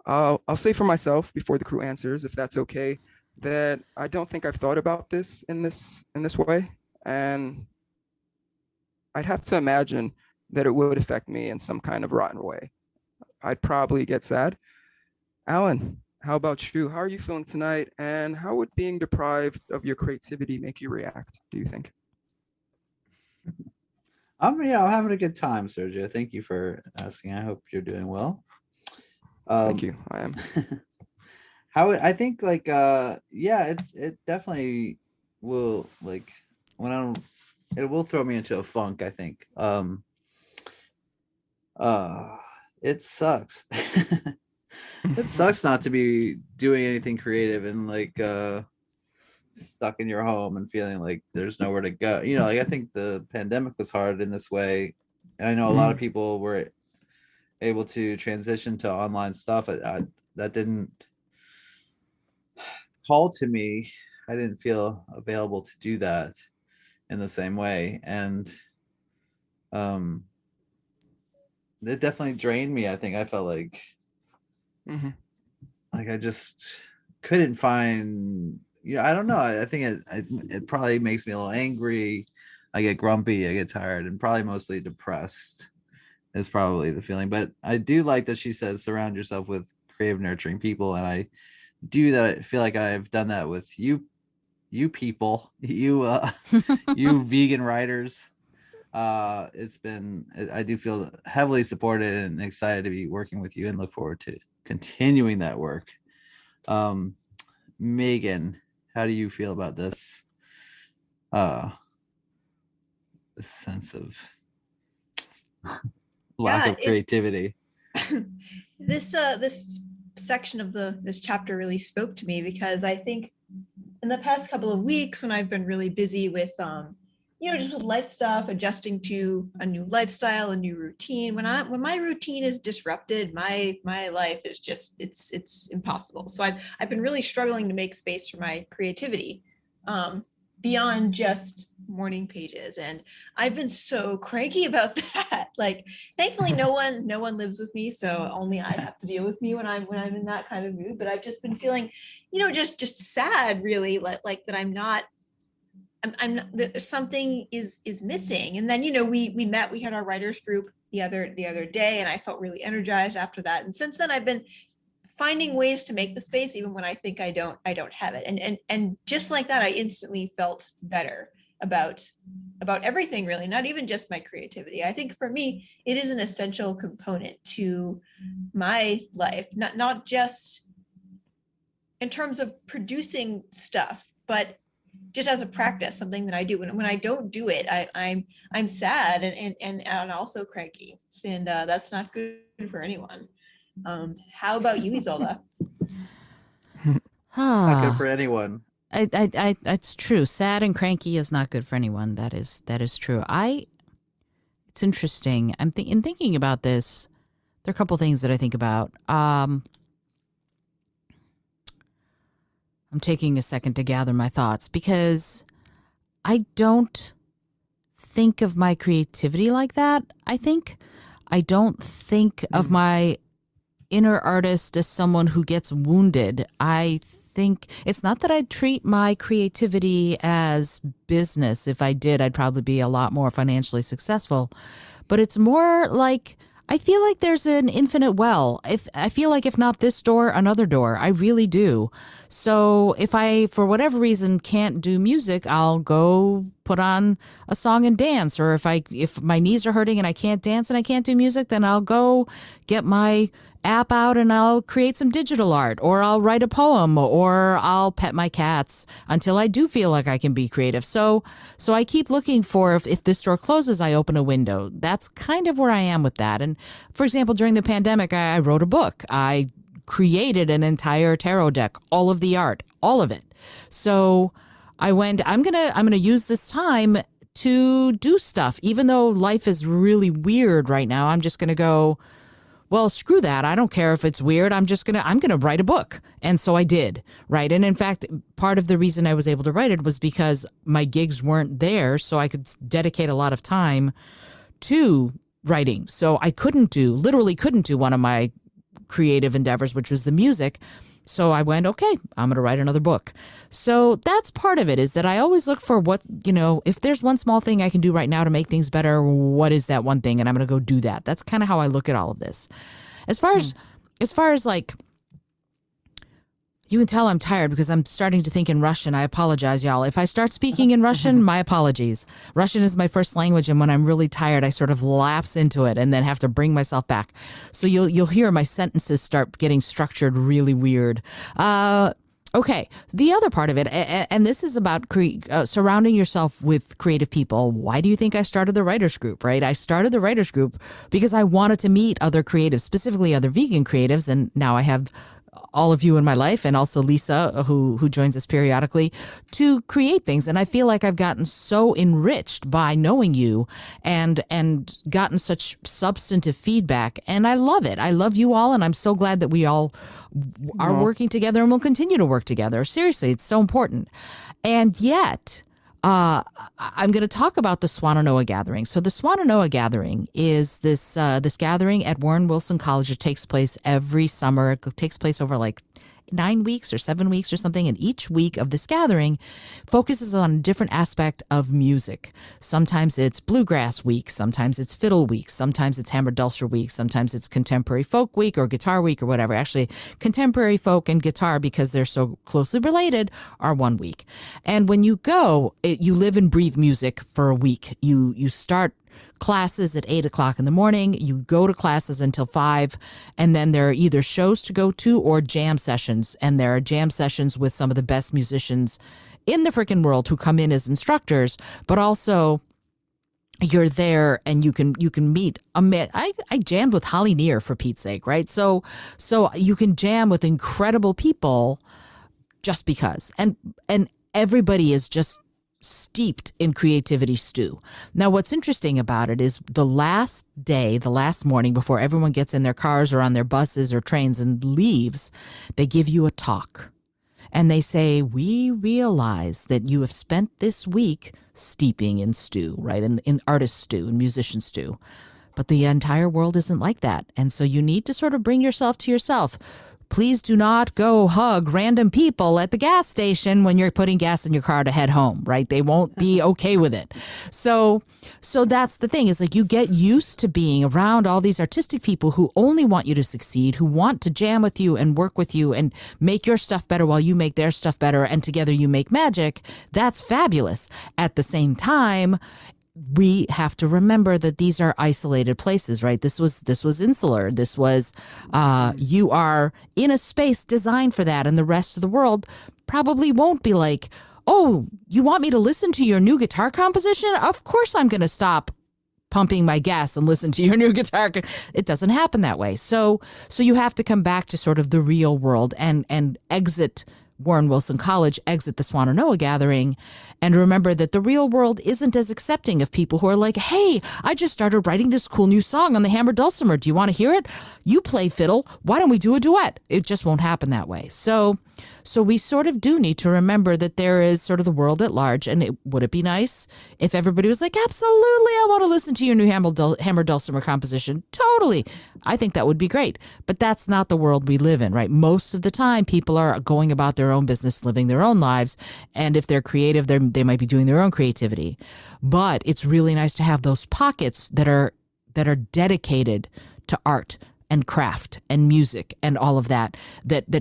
I'll say for myself before the crew answers, if that's okay, that I don't think I've thought about this in this way, and I'd have to imagine that it would affect me in some kind of rotten way. I'd probably get sad. Alan, how about you? How are you feeling tonight? And how would being deprived of your creativity make you react, do you think? I'm having a good time, Sergio. Thank you for asking. I hope you're doing well. Thank you. I am. How I think it definitely will, like, it will throw me into a funk, I think. It sucks. It sucks not to be doing anything creative and like stuck in your home and feeling like there's nowhere to go. Like, I think the pandemic was hard in this way, and I know a lot of people were able to transition to online stuff. That didn't call to me. I didn't feel available to do that in the same way, and it definitely drained me. I think I felt like like I just couldn't find, I don't know. I think it probably makes me a little angry. I get grumpy, I get tired, and probably mostly depressed is probably the feeling. But I do like that she says surround yourself with creative, nurturing people, and I do that. I feel like I've done that with you people, you vegan writers. I do feel heavily supported and excited to be working with you, and look forward to continuing that work. Megan, how do you feel about this sense of lack of creativity? This section of this chapter really spoke to me, because I think in the past couple of weeks, when I've been really busy with just with life stuff, adjusting to a new lifestyle, a new routine. When my routine is disrupted, my life is just it's impossible. So I've been really struggling to make space for my creativity, beyond just morning pages, and I've been so cranky about that. Like, thankfully, no one lives with me, so only I have to deal with me when I'm in that kind of mood. But I've just been feeling, just sad, really, like that I'm not. Something is missing. And then we had our writers group the other day, and I felt really energized after that. And since then I've been finding ways to make the space even when I think I don't have it. And just like that, I instantly felt better about everything, really, not even just my creativity. I think for me it is an essential component to my life, not just in terms of producing stuff, but just as a practice, something that I do. When I don't do it, I'm sad and also cranky, and that's not good for anyone. How about you, Isolde? Not good for anyone. It's true. Sad and cranky is not good for anyone. That is true. It's interesting. In thinking about this, there are a couple things that I think about. I'm taking a second to gather my thoughts, because I don't think of my creativity like that. I don't think of my inner artist as someone who gets wounded. I think it's not that I treat my creativity as business. If I did, I'd probably be a lot more financially successful. But it's more like, I feel like there's an infinite well. I feel like if not this door, another door. I really do. So if I, for whatever reason, can't do music, I'll go put on a song and dance. Or if my knees are hurting and I can't dance and I can't do music, then I'll go get my app out and I'll create some digital art, or I'll write a poem, or I'll pet my cats until I do feel like I can be creative. So I keep looking for, if this door closes, I open a window. That's kind of where I am with that. And for example, during the pandemic, I wrote a book. I created an entire tarot deck, all of the art, all of it. So I went, I'm gonna use this time to do stuff, even though life is really weird right now. I'm just gonna go, well, screw that. I don't care if it's weird. I'm gonna write a book. And so I did, right? And in fact, part of the reason I was able to write it was because my gigs weren't there, so I could dedicate a lot of time to writing. So I literally couldn't do one of my creative endeavors, which was the music. So I went, okay, I'm going to write another book. So that's part of it, is that I always look for what, if there's one small thing I can do right now to make things better, what is that one thing? And I'm going to go do that. That's kind of how I look at all of this. As far as like, you can tell I'm tired because I'm starting to think in Russian. I apologize, y'all. If I start speaking in Russian, my apologies. Russian is my first language, and when I'm really tired, I sort of lapse into it and then have to bring myself back. So you'll hear my sentences start getting structured really weird. Okay, the other part of it, and this is about surrounding yourself with creative people. Why do you think I started the writers group, right? I started the writers group because I wanted to meet other creatives, specifically other vegan creatives, and now I have all of you in my life, and also Lisa, who joins us periodically, to create things. And I feel like I've gotten so enriched by knowing you and gotten such substantive feedback. And I love it. I love you all. And I'm so glad that we all are working together and will continue to work together. Seriously, it's so important. And yet, I'm going to talk about the Swannanoa Gathering. So the Swannanoa Gathering is this gathering at Warren Wilson College. It takes place every summer. It takes place over like 9 weeks or 7 weeks or something. And each week of this gathering focuses on a different aspect of music. Sometimes it's bluegrass week. Sometimes it's fiddle week. Sometimes it's hammered dulcimer week. Sometimes it's contemporary folk week or guitar week or whatever. Actually, contemporary folk and guitar, because they're so closely related, are 1 week. And when you go, you live and breathe music for a week. You start classes at 8 o'clock in the morning. You go to classes until 5, and then there are either shows to go to or jam sessions. And there are jam sessions with some of the best musicians in the freaking world who come in as instructors, but also you're there and you can meet. I jammed with Holly Near, for Pete's sake, right? So you can jam with incredible people just because, and everybody is just steeped in creativity stew. Now, what's interesting about it is the last morning before everyone gets in their cars or on their buses or trains and leaves, they give you a talk. And they say, we realize that you have spent this week steeping in stew, right? In artist stew and musician stew. But the entire world isn't like that. And so you need to sort of bring yourself to yourself. Please do not go hug random people at the gas station when you're putting gas in your car to head home, right? They won't be okay with it. So that's the thing, is like you get used to being around all these artistic people who only want you to succeed, who want to jam with you and work with you and make your stuff better while you make their stuff better, and together you make magic. That's fabulous. At the same time, we have to remember that these are isolated places, right? This was insular. This was, you are in a space designed for that. And the rest of the world probably won't be like, oh, you want me to listen to your new guitar composition? Of course I'm going to stop pumping my gas and listen to your new guitar. It doesn't happen that way. So you have to come back to sort of the real world and exit Warren Wilson College, exit the Swannanoa Gathering, and remember that the real world isn't as accepting of people who are like, hey, I just started writing this cool new song on the hammered dulcimer. Do you want to hear it? You play fiddle. Why don't we do a duet? It just won't happen that way. So we sort of do need to remember that there is sort of the world at large. And would it be nice if everybody was like, absolutely, I want to listen to your new hammered dulcimer composition. Totally. I think that would be great. But that's not the world we live in, right? Most of the time, people are going about their own business, living their own lives. And if they're creative, they might be doing their own creativity. But it's really nice to have those pockets that are dedicated to art and craft and music and all of that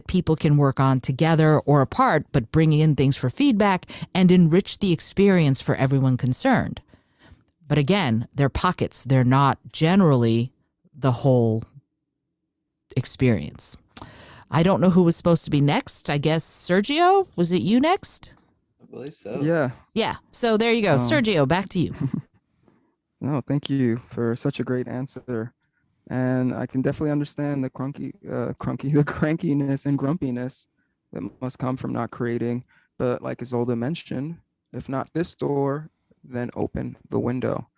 people can work on together or apart, but bringing in things for feedback and enrich the experience for everyone concerned. But again, they're pockets. They're not generally the whole experience. I don't know who was supposed to be next. I guess Sergio, was it you next? I believe so. Yeah. So there you go. Sergio, back to you. No, thank you for such a great answer. And I can definitely understand the the crankiness and grumpiness that must come from not creating. But like Isolde mentioned, if not this door, then open the window.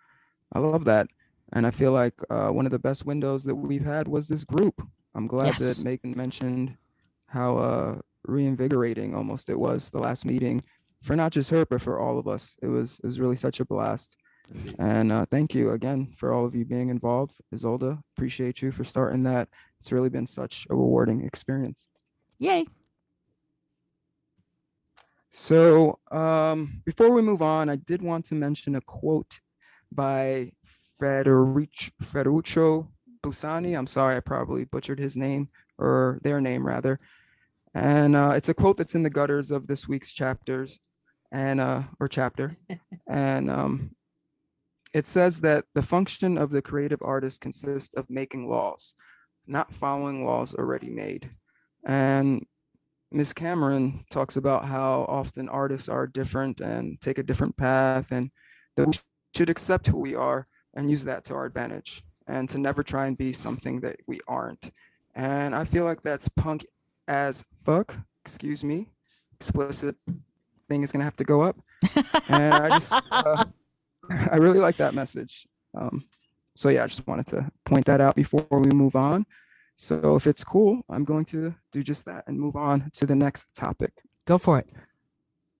I love that. And I feel like one of the best windows that we've had was this group. I'm glad that Yes. Megan mentioned how reinvigorating almost it was the last meeting for not just her, but for all of us. It was really such a blast. And thank you again for all of you being involved. Isolde, appreciate you for starting that. It's really been such a rewarding experience. Yay. So before we move on, I did want to mention a quote by Ferruccio Busani. I'm sorry, I probably butchered his name, or their name rather. And it's a quote that's in the gutters of this week's chapters and or chapter. And it says that the function of the creative artist consists of making laws, not following laws already made. And Miss Cameron talks about how often artists are different and take a different path, and that we should accept who we are and use that to our advantage, and to never try and be something that we aren't. And I feel like that's punk as fuck. Excuse me. Explicit thing is gonna have to go up. And I really like that message. So yeah, I just wanted to point that out before we move on. So if it's cool, I'm going to do just that and move on to the next topic. Go for it.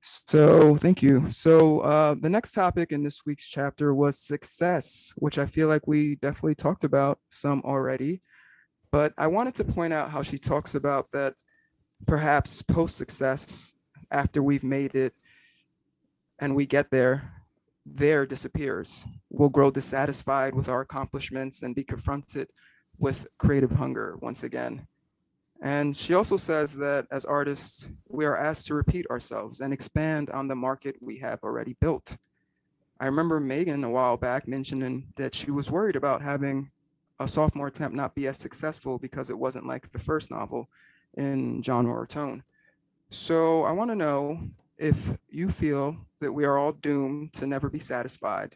So thank you. So the next topic in this week's chapter was success, which I feel like we definitely talked about some already. But I wanted to point out how she talks about that perhaps post-success, after we've made it and we get there disappears. We'll grow dissatisfied with our accomplishments and be confronted with creative hunger once again. And she also says that as artists, we are asked to repeat ourselves and expand on the market we have already built. I remember Megan a while back mentioning that she was worried about having a sophomore attempt not be as successful because it wasn't like the first novel in genre or tone. So I want to know if you feel that we are all doomed to never be satisfied,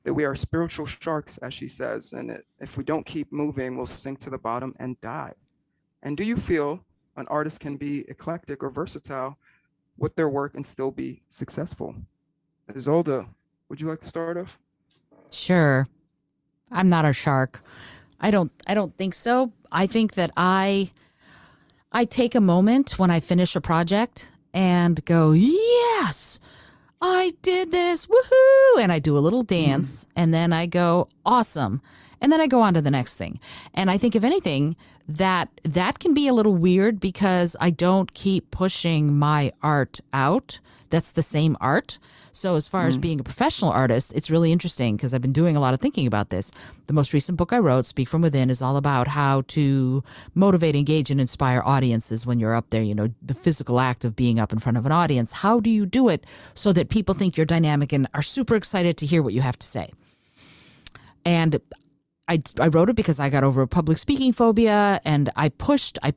that we are spiritual sharks, as she says, and that if we don't keep moving, we'll sink to the bottom and die. And do you feel an artist can be eclectic or versatile with their work and still be successful? Isolde, would you like to start off? Sure. I'm not a shark. I don't think so. I think that I take a moment when I finish a project and go, yes, I did this. Woohoo. And I do a little dance and then I go, awesome. And then I go on to the next thing. And I think if anything, that can be a little weird because I don't keep pushing my art out. That's the same art. So as far as being a professional artist, it's really interesting because I've been doing a lot of thinking about this. The most recent book I wrote, Speak From Within, is all about how to motivate, engage, and inspire audiences when you're up there, you know, the physical act of being up in front of an audience. How do you do it so that people think you're dynamic and are super excited to hear what you have to say? And I wrote it because I got over a public speaking phobia and I pushed. I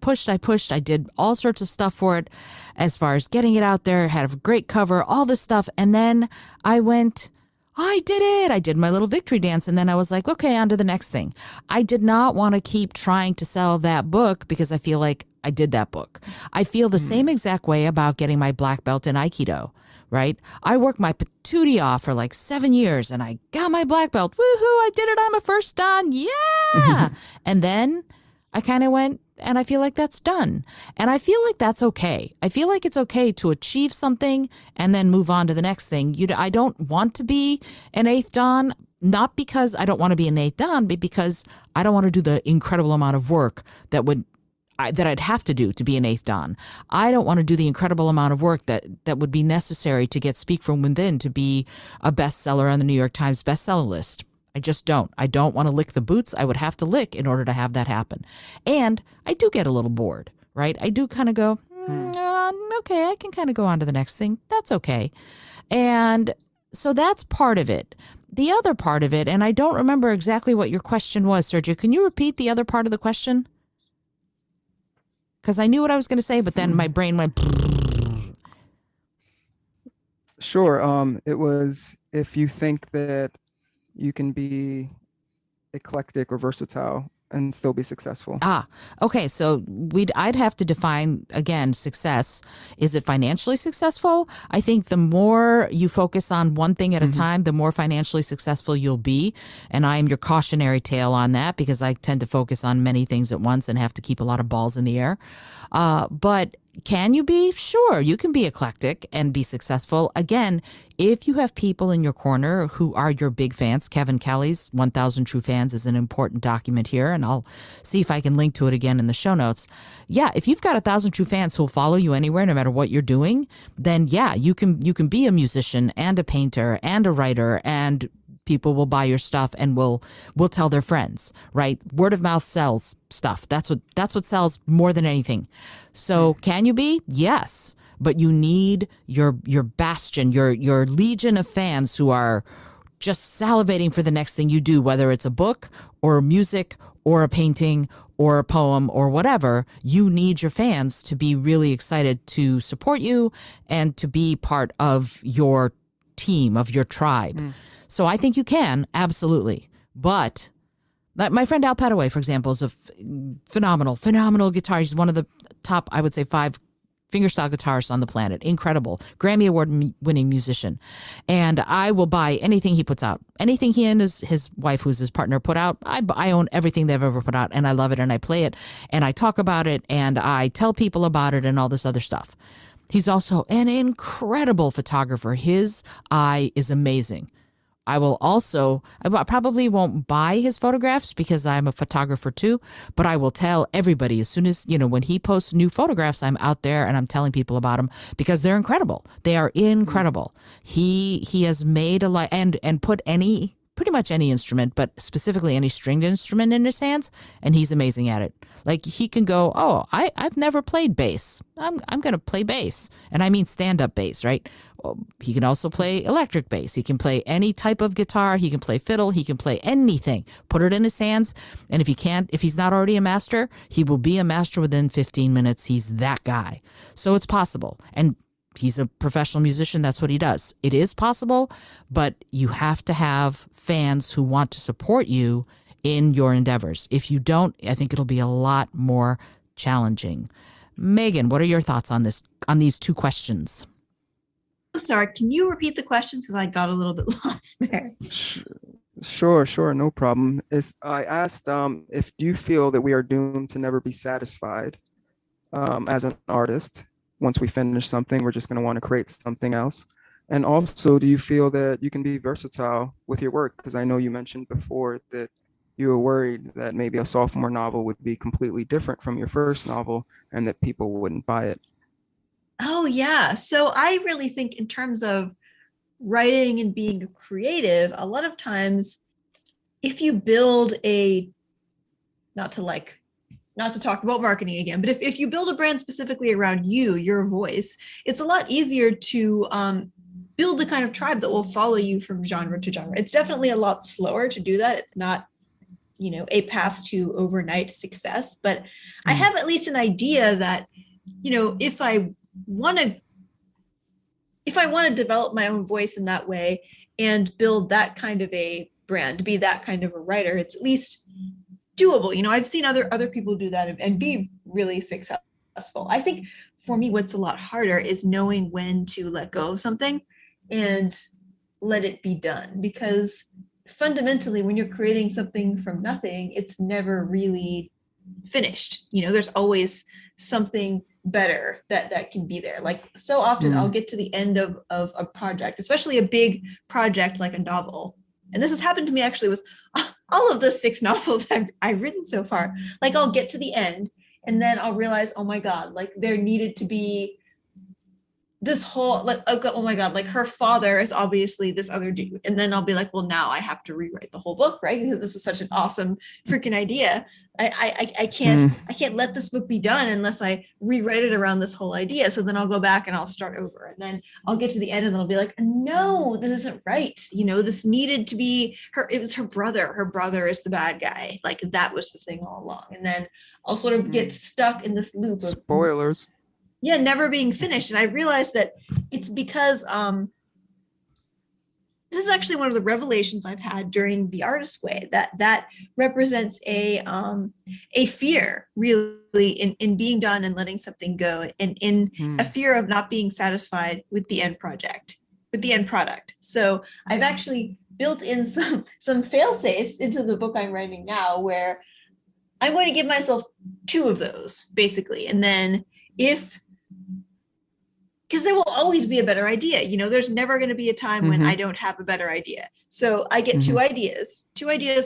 did all sorts of stuff for it as far as getting it out there, had a great cover, all this stuff. And then I went, I did it. I did my little victory dance. And then I was like, okay, on to the next thing. I did not want to keep trying to sell that book because I feel like I did that book. I feel the same exact way about getting my black belt in Aikido. Right? I worked my patootie off for like 7 years and I got my black belt. Woohoo, I did it on my first dan. Yeah. And then I kind of went and I feel like that's done. And I feel like that's okay. I feel like it's okay to achieve something and then move on to the next thing. I don't want to be an eighth dan, not because I don't want to be an eighth dan, but because I don't want to do the incredible amount of work that I'd have to do to be an eighth dan. I don't want to do the incredible amount of work that would be necessary to get Speak From Within to be a bestseller on the New York Times bestseller list. I just don't. I don't want to lick the boots I would have to lick in order to have that happen. And I do get a little bored, right? I do kind of go, okay, I can kind of go on to the next thing. That's okay. And so that's part of it. The other part of it, and I don't remember exactly what your question was, Sergio. Can you repeat the other part of the question? Because I knew what I was going to say, but then my brain went. Sure. It was if you think that you can be eclectic or versatile and still be successful. Okay. So I'd have to define again success. Is it financially successful? I think the more you focus on one thing at a time, the more financially successful you'll be. And I am your cautionary tale on that because I tend to focus on many things at once and have to keep a lot of balls in the air. But can you be? Sure, you can be eclectic and be successful. Again, if you have people in your corner who are your big fans, Kevin Kelly's 1,000 True Fans is an important document here, and I'll see if I can link to it again in the show notes. Yeah, if you've got 1,000 true fans who'll follow you anywhere, no matter what you're doing, then yeah, you can be a musician and a painter and a writer, and people will buy your stuff and will tell their friends, right? Word of mouth sells stuff. That's what sells more than anything. So can you be? Yes. But you need your bastion, your legion of fans who are just salivating for the next thing you do, whether it's a book or music or a painting or a poem or whatever. You need your fans to be really excited to support you and to be part of your team, of your tribe. So I think you can, absolutely. But my friend Al Petaway, for example, is a phenomenal guitarist. He's one of the top, I would say, 5 fingerstyle guitarists on the planet. Incredible. Grammy Award-winning musician. And I will buy anything he puts out. Anything he and his wife, who's his partner, put out. I own everything they've ever put out, and I love it, and I play it, and I talk about it, and I tell people about it, and all this other stuff. He's also an incredible photographer. His eye is amazing. I probably won't buy his photographs because I'm a photographer too, but I will tell everybody as soon as, when he posts new photographs, I'm out there and I'm telling people about them because they're incredible. They are incredible. He has made and put pretty much any instrument, but specifically any stringed instrument in his hands, and he's amazing at it. Like he can go, I've never played bass. I'm going to play bass. And I mean stand-up bass, right? He can also play electric bass. He can play any type of guitar. He can play fiddle. He can play anything. Put it in his hands. And if he's not already a master, he will be a master within 15 minutes. He's that guy. So it's possible. And he's a professional musician. That's what he does. It is possible, but you have to have fans who want to support you in your endeavors. If you don't, I think it'll be a lot more challenging. Megan, what are your thoughts on these 2 questions? I'm sorry. Can you repeat the questions? Because I got a little bit lost there. Sure, no problem. I asked if do you feel that we are doomed to never be satisfied as an artist? Once we finish something, we're just going to want to create something else. And also, do you feel that you can be versatile with your work? Because I know you mentioned before that you were worried that maybe a sophomore novel would be completely different from your first novel and that people wouldn't buy it. Oh, yeah. So I really think in terms of writing and being creative, a lot of times if you build not to talk about marketing again, but if you build a brand specifically around your voice, it's a lot easier to build the kind of tribe that will follow you from genre to genre. It's definitely a lot slower to do that. It's not, a path to overnight success, but I have at least an idea that, if I want to develop my own voice in that way and build that kind of a brand, be that kind of a writer, it's at least doable. I've seen other people do that and be really successful. I think for me, what's a lot harder is knowing when to let go of something and let it be done. Because fundamentally, when you're creating something from nothing, it's never really finished. There's always something better that can be there. Like so often I'll get to the end of a project, especially a big project like a novel. And this has happened to me actually with all of the 6 novels I've written so far. Like I'll get to the end and then I'll realize, oh my God, like there needed to be this whole, like, oh my God, like her father is obviously this other dude. And then I'll be like, well, now I have to rewrite the whole book, right? Because this is such an awesome freaking idea. I can't let this book be done unless I rewrite it around this whole idea. So then I'll go back and I'll start over, and then I'll get to the end and then I'll be like, no, that isn't right. This needed to be her. It was her brother. Her brother is the bad guy. Like that was the thing all along. And then I'll sort of get stuck in this loop of Spoilers. never being finished. And I realized that it's because this is actually one of the revelations I've had during the Artist Way, that represents a fear really in being done and letting something go, and in a fear of not being satisfied with the end product. So I've actually built in some fail safes into the book I'm writing now, where I'm going to give myself 2 of those basically, and then because there will always be a better idea. You know, there's never going to be a time when I don't have a better idea. So I get 2 ideas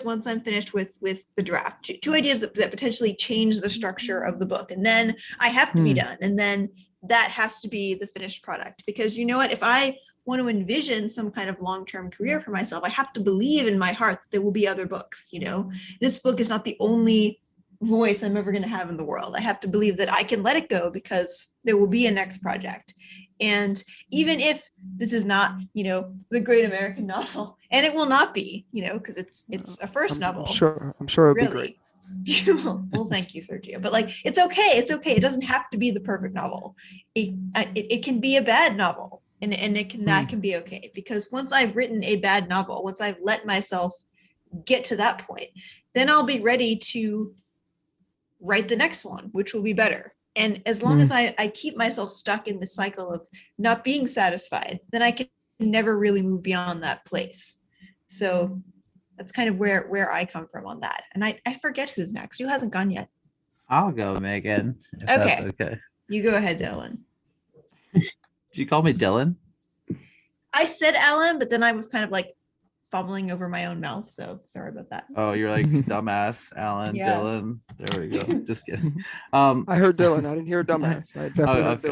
once I'm finished with the draft, two ideas that potentially change the structure of the book. And then I have to be done. And then that has to be the finished product, because you know what, if I want to envision some kind of long-term career for myself, I have to believe in my heart that there will be other books. You know, this book is not the only voice I'm ever going to have in the world. I have to believe that I can let it go because there will be a next project. And even if this is not, you know, the great American novel, and it will not be, you know, because it's a first novel. I'm sure it'll be great. Well, thank you, Sergio. But like, it's okay. It's okay. It doesn't have to be the perfect novel. It can be a bad novel, and that can be okay. Because once I've written a bad novel, once I've let myself get to that point, then I'll be ready to write the next one, which will be better. And as long as I keep myself stuck in the cycle of not being satisfied, then I can never really move beyond that place. So that's kind of where I come from on that. And I forget who's next. Who hasn't gone yet? I'll go, Megan. If Okay. That's okay. You go ahead, Dylan. Did you call me Dylan? I said Alan, but then I was kind of like fumbling over my own mouth. So sorry about that. Oh, you're like dumbass, Alan, Yeah. Dylan. There we go. Just kidding. I heard Dylan. I didn't hear dumbass. I definitely heard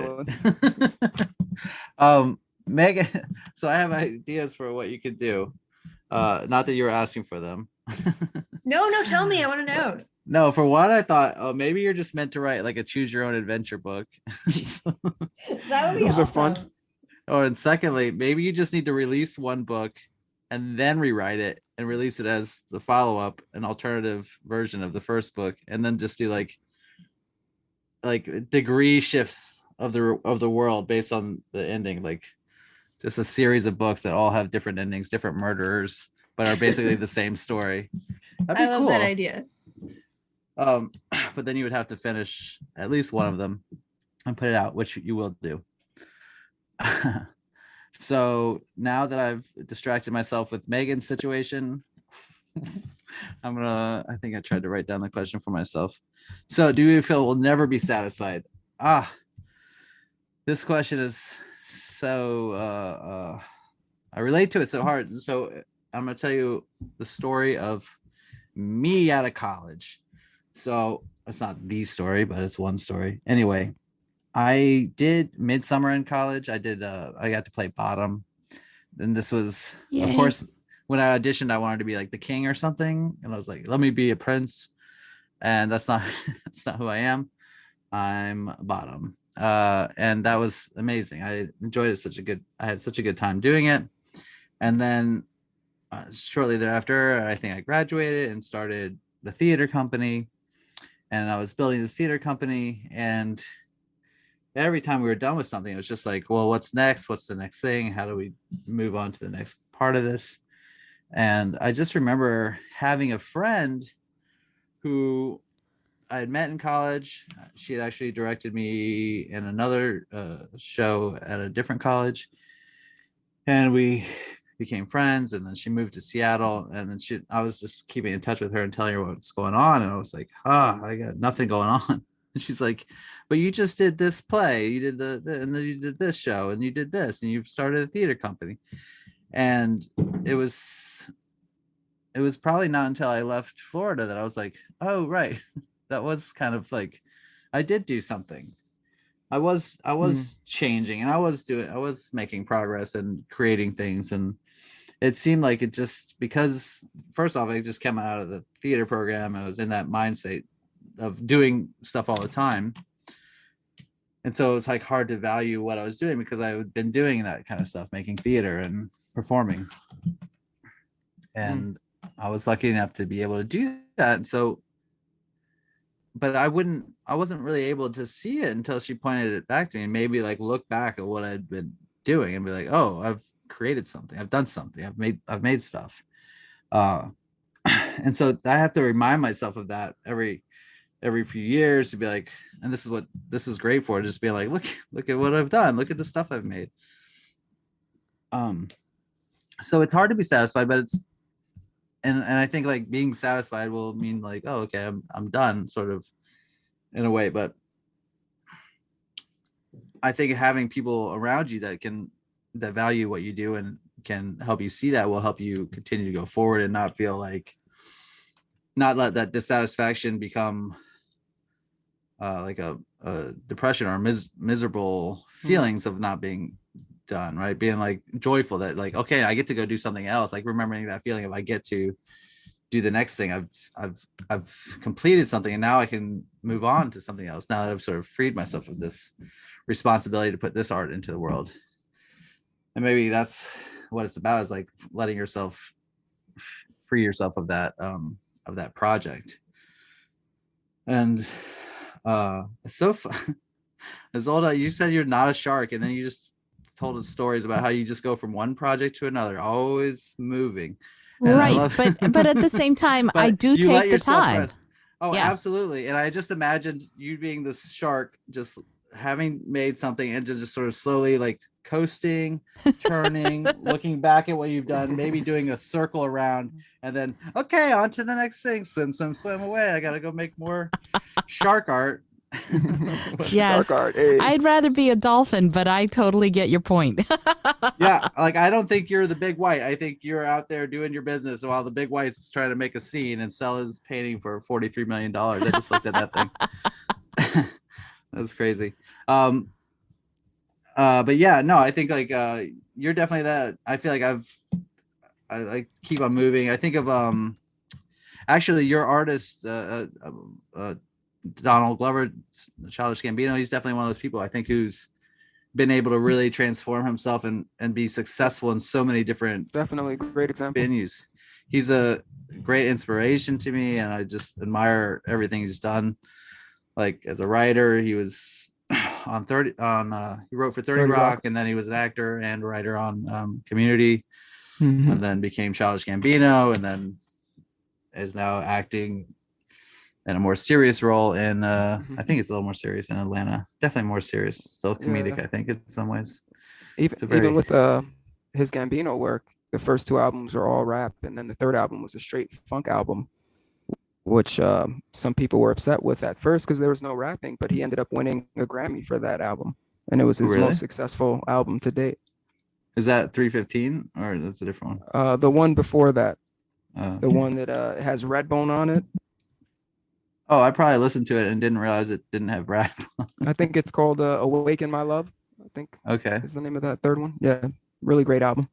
Dylan. Megan, so I have ideas for what you could do. Not that you were asking for them. No, tell me. I want to know. No, for one, I thought, oh, maybe you're just meant to write like a choose your own adventure book. That would be Those are awesome. fun. And secondly, maybe you just need to release one book and then rewrite it and release it as the follow-up, an alternative version of the first book, and then just do like degree shifts of the world based on the ending, like just a series of books that all have different endings, different murderers, but are basically the same story. That'd be I love cool. that idea. But then you would have to finish at least one of them and put it out, which you will do. So now that I've distracted myself with Megan's situation, I think I tried to write down the question for myself. So do you feel we'll never be satisfied? This question is so, I relate to it so hard. And so I'm going to tell you the story of me out of college. So it's not the story, but it's one story. Anyway, I did Midsummer in college. I got to play bottom. And this was, of course, when I auditioned, I wanted to be like the king or something. And I was like, let me be a prince. And that's not who I am. I'm bottom. And that was amazing. I enjoyed it. I had such a good time doing it. And then shortly thereafter, I think I graduated and started the theater company. And I was building this theater company, and every time we were done with something, it was just like, well, what's next? What's the next thing? How do we move on to the next part of this? And I just remember having a friend who I had met in college. She had actually directed me in another show at a different college. And we became friends, and then she moved to Seattle, and then I was just keeping in touch with her and telling her what's going on. And I was like, I got nothing going on. And she's like, but you just did this play, you did and then you did this show, and you did this, and you've started a theater company. And it was probably not until I left Florida that I was like, oh, right. That was kind of like, I did do something. I was changing, and I was making progress and creating things. And it seemed like it just, because first off, I just came out of the theater program. I was in that mindset of doing stuff all the time. And so it was like hard to value what I was doing, because I had been doing that kind of stuff, making theater and performing. And I was lucky enough to be able to do that. So, but I wasn't really able to see it until she pointed it back to me, and maybe like look back at what I'd been doing and be like, oh, created something. I've done something. I've made stuff. And so I have to remind myself of that every few years to be like, and this is what this is great for, just being like, look at what I've done. Look at the stuff I've made. So it's hard to be satisfied, but it's, and I think like being satisfied will mean like, oh, okay, I'm done sort of in a way. But I think having people around you that value what you do and can help you see that will help you continue to go forward and not feel like, not let that dissatisfaction become like a depression or miserable feelings of not being done, right? Being like joyful that like, okay, I get to go do something else, like remembering that feeling of I get to do the next thing. I've completed something and now I can move on to something else now that I've sort of freed myself of this responsibility to put this art into the world. And maybe that's what it's about, is like letting yourself free yourself of that project. And it's so fun. Isolde, you said you're not a shark, and then you just told us stories about how you just go from one project to another, always moving. And right, but at the same time, I do take the time. Rest. Oh, yeah. Absolutely. And I just imagined you being this shark, just having made something and just sort of slowly like coasting, turning, looking back at what you've done, maybe doing a circle around, and then okay, on to the next thing. Swim away. I gotta go make more shark art. Yes, Shark art, hey. I'd rather be a dolphin, but I totally get your point. Yeah, like I don't think you're the big white. I think you're out there doing your business while the big white's trying to make a scene and sell his painting for $43 million. I just looked at that thing. That's crazy. But yeah, no, I think like you're definitely that. I feel like I like keep on moving. I think of actually your artist Donald Glover, Childish Gambino. He's definitely one of those people I think who's been able to really transform himself and be successful in so many different Definitely great example. venues. He's a great inspiration to me, and I just admire everything he's done. Like as a writer, he was he wrote for 30 Rock, and then he was an actor and writer on Community, and then became Childish Gambino, and then is now acting in a more serious role in I think it's a little more serious in Atlanta. Definitely more serious, still comedic, I think, in some ways. Even with his Gambino work, the first two albums are all rap, and then the third album was a straight funk album, which some people were upset with at first because there was no rapping, but he ended up winning a Grammy for that album, and it was his most successful album to date. Is that 315 or that's a different one? The one before that, the one that has Redbone on it. Oh, I probably listened to it and didn't realize it didn't have rap. I think it's called Awaken My Love. I think is the name of that third one. Yeah, really great album.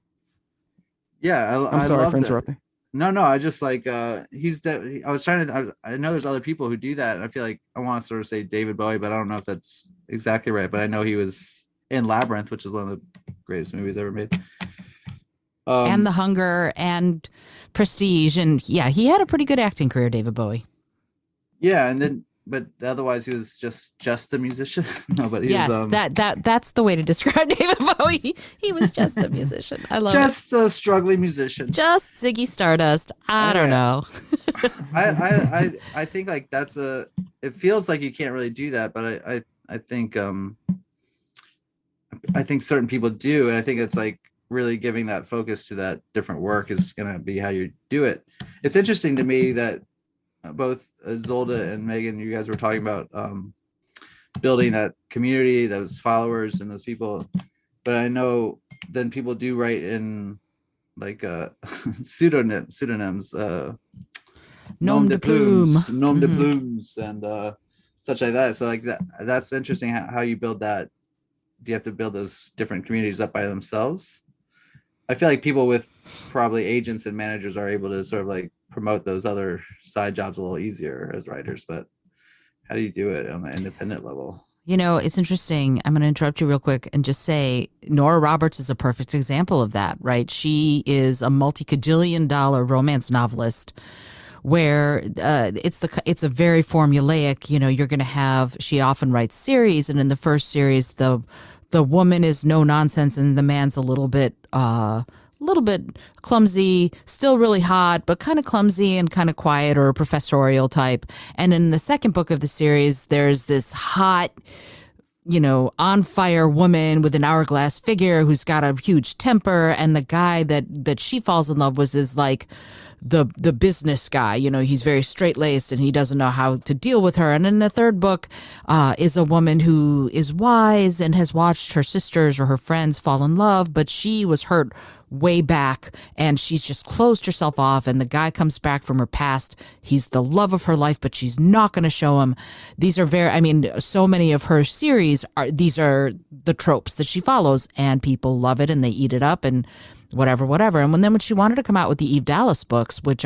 Yeah, I'm sorry for interrupting. No, I just like I was trying to. I know there's other people who do that, and I feel like I want to sort of say David Bowie, but I don't know if that's exactly right. But I know he was in Labyrinth, which is one of the greatest movies ever made. And The Hunger and Prestige, and yeah, he had a pretty good acting career, David Bowie. Yeah, and then but otherwise he was just a musician. No, but he was, that's the way to describe David Bowie. He was just a musician. I love just a struggling musician. Just Ziggy Stardust. I don't know. I think like it feels like you can't really do that, but I think certain people do, and I think it's like really giving that focus to that different work is gonna be how you do it. It's interesting to me that both Isolde and Megan, you guys were talking about building that community, those followers and those people, but I know then people do write in like pseudonyms, nom de plume, and such like that. So like that's interesting how you build that. Do you have to build those different communities up by themselves? I feel like people with probably agents and managers are able to sort of like promote those other side jobs a little easier as writers, but how do you do it on the independent level? You know, it's interesting. I'm going to interrupt you real quick and just say Nora Roberts is a perfect example of that, right? She is a multi-cajillion-dollar romance novelist where it's a very formulaic, you know, you're going to have, she often writes series, and in the first series, the the woman is no nonsense and the man's a little bit clumsy, still really hot, but kind of clumsy and kind of quiet or a professorial type. And in the second book of the series, there's this hot, on fire woman with an hourglass figure who's got a huge temper. And the guy that she falls in love with is like the business guy. He's very straight laced and he doesn't know how to deal with her. And in the third book is a woman who is wise and has watched her sisters or her friends fall in love, but she was hurt way back and she's just closed herself off, and the guy comes back from her past. He's the love of her life, but she's not going to show him. These are so many of her series these are the tropes that she follows, and people love it and they eat it up and whatever. And then when she wanted to come out with the Eve Dallas books, which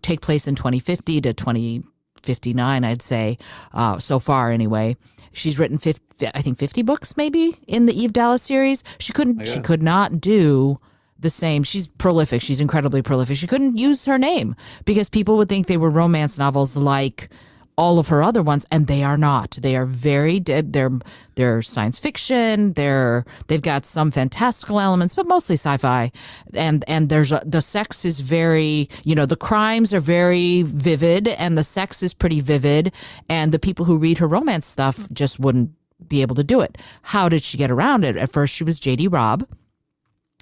take place in 2050 to 2059, I'd say, so far anyway. She's written 50 books maybe in the Eve Dallas series. She could not do the same. She's prolific. She's incredibly prolific. She couldn't use her name because people would think they were romance novels like all of her other ones, and they are not. They are very they're science fiction. They've got some fantastical elements, but mostly sci-fi. And the sex is very, the crimes are very vivid and the sex is pretty vivid, and the people who read her romance stuff just wouldn't be able to do it. How did she get around it? At first she was J.D. Robb.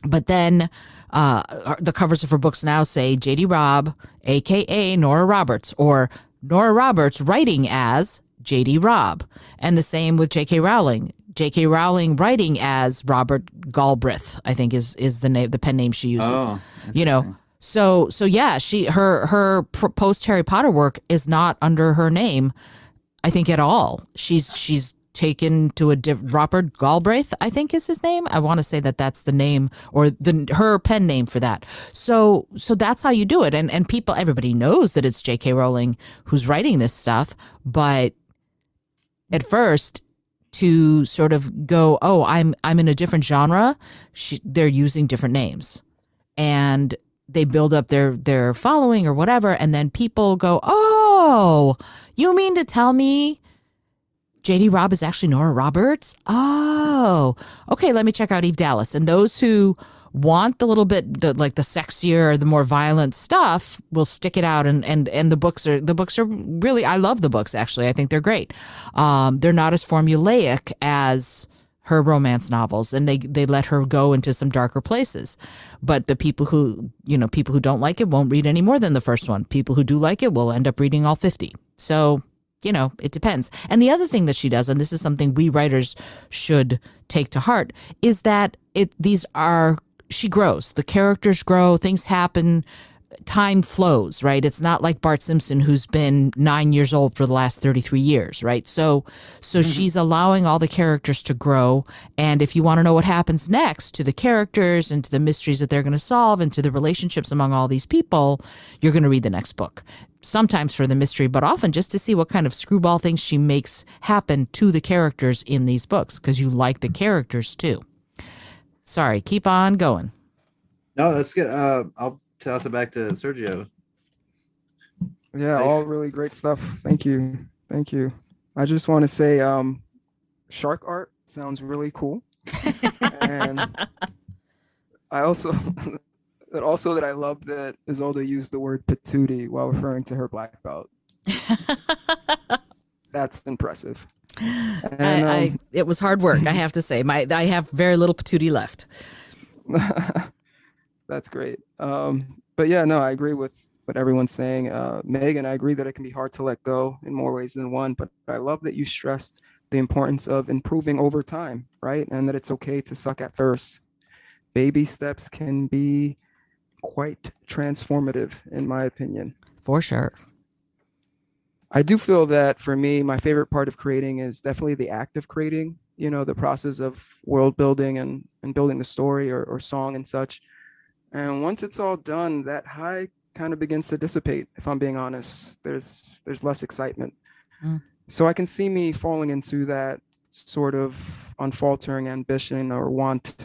But then the covers of her books now say J.D. Robb, a.k.a. Nora Roberts, or Nora Roberts writing as J.D. Robb. And the same with J.K. Rowling. J.K. Rowling writing as Robert Galbraith, I think is the pen name she uses. Oh, So yeah, her post Harry Potter work is not under her name, I think, at all. She's taken to Robert Galbraith, I think is his name. I want to say that's the name or her pen name for that. So that's how you do it. And everybody knows that it's J.K. Rowling who's writing this stuff. But at first, to sort of go, oh, I'm in a different genre, they're using different names. And they build up their following or whatever. And then people go, oh, you mean to tell me J.D. Robb is actually Nora Roberts? Oh, okay. Let me check out Eve Dallas. And those who want the little bit, the sexier, the more violent stuff, will stick it out. And the books are really, I love the books. Actually, I think they're great. They're not as formulaic as her romance novels, and they let her go into some darker places. But the people who don't like it won't read any more than the first one. People who do like it will end up reading all 50. So, it depends. And the other thing that she does, and this is something we writers should take to heart, is that she grows. The characters grow, things happen, time flows, right? It's not like Bart Simpson, who's been 9 years old for the last 33 years, right? So she's allowing all the characters to grow. And if you want to know what happens next to the characters and to the mysteries that they're going to solve and to the relationships among all these people, you're going to read the next book. Sometimes for the mystery, but often just to see what kind of screwball things she makes happen to the characters in these books, because you like the characters too. Sorry, keep on going. No, that's good. I'll toss it back to Sergio. Yeah, all really great stuff. Thank you. I just want to say shark art sounds really cool. And I also that I love that Isolde used the word patootie while referring to her black belt. That's impressive. And, it was hard work, I have to say. I have very little patootie left. That's great. But yeah, no, I agree with what everyone's saying. Megan, I agree that it can be hard to let go in more ways than one, but I love that you stressed the importance of improving over time, right? And that it's okay to suck at first. Baby steps can be quite transformative, in my opinion. For sure. I do feel that for me, my favorite part of creating is definitely the act of creating, the process of world building and building the story or song and such. And once it's all done, that high kind of begins to dissipate, if I'm being honest. There's less excitement. So I can see me falling into that sort of unfaltering ambition or want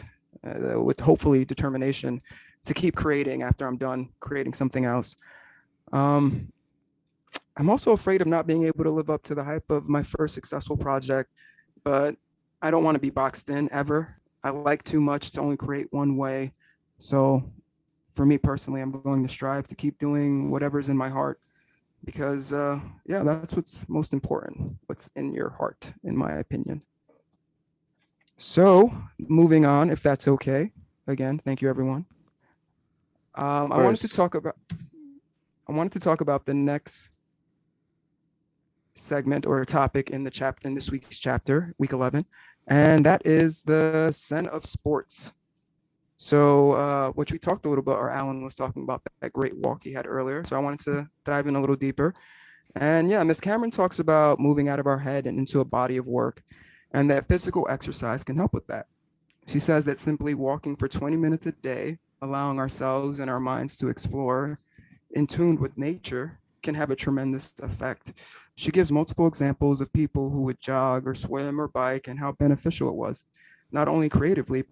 with hopefully determination to keep creating after I'm done creating something else. I'm also afraid of not being able to live up to the hype of my first successful project, but I don't want to be boxed in ever. I like too much to only create one way. So for me personally, I'm going to strive to keep doing whatever's in my heart because, yeah, that's what's most important, what's in your heart, in my opinion. So moving on, if that's okay. Again, thank you, everyone. I wanted to course. talk about the next segment or topic in the chapter in this week's chapter, week 11, and that is the sin of sports. So, which we talked a little bit, or Alan was talking about that great walk he had earlier. So I wanted to dive in a little deeper. And yeah, Miss Cameron talks about moving out of our head and into a body of work, and that physical exercise can help with that. She says that simply walking for 20 minutes a day, allowing ourselves and our minds to explore in tune with nature, can have a tremendous effect. She gives multiple examples of people who would jog or swim or bike and how beneficial it was, not only creatively.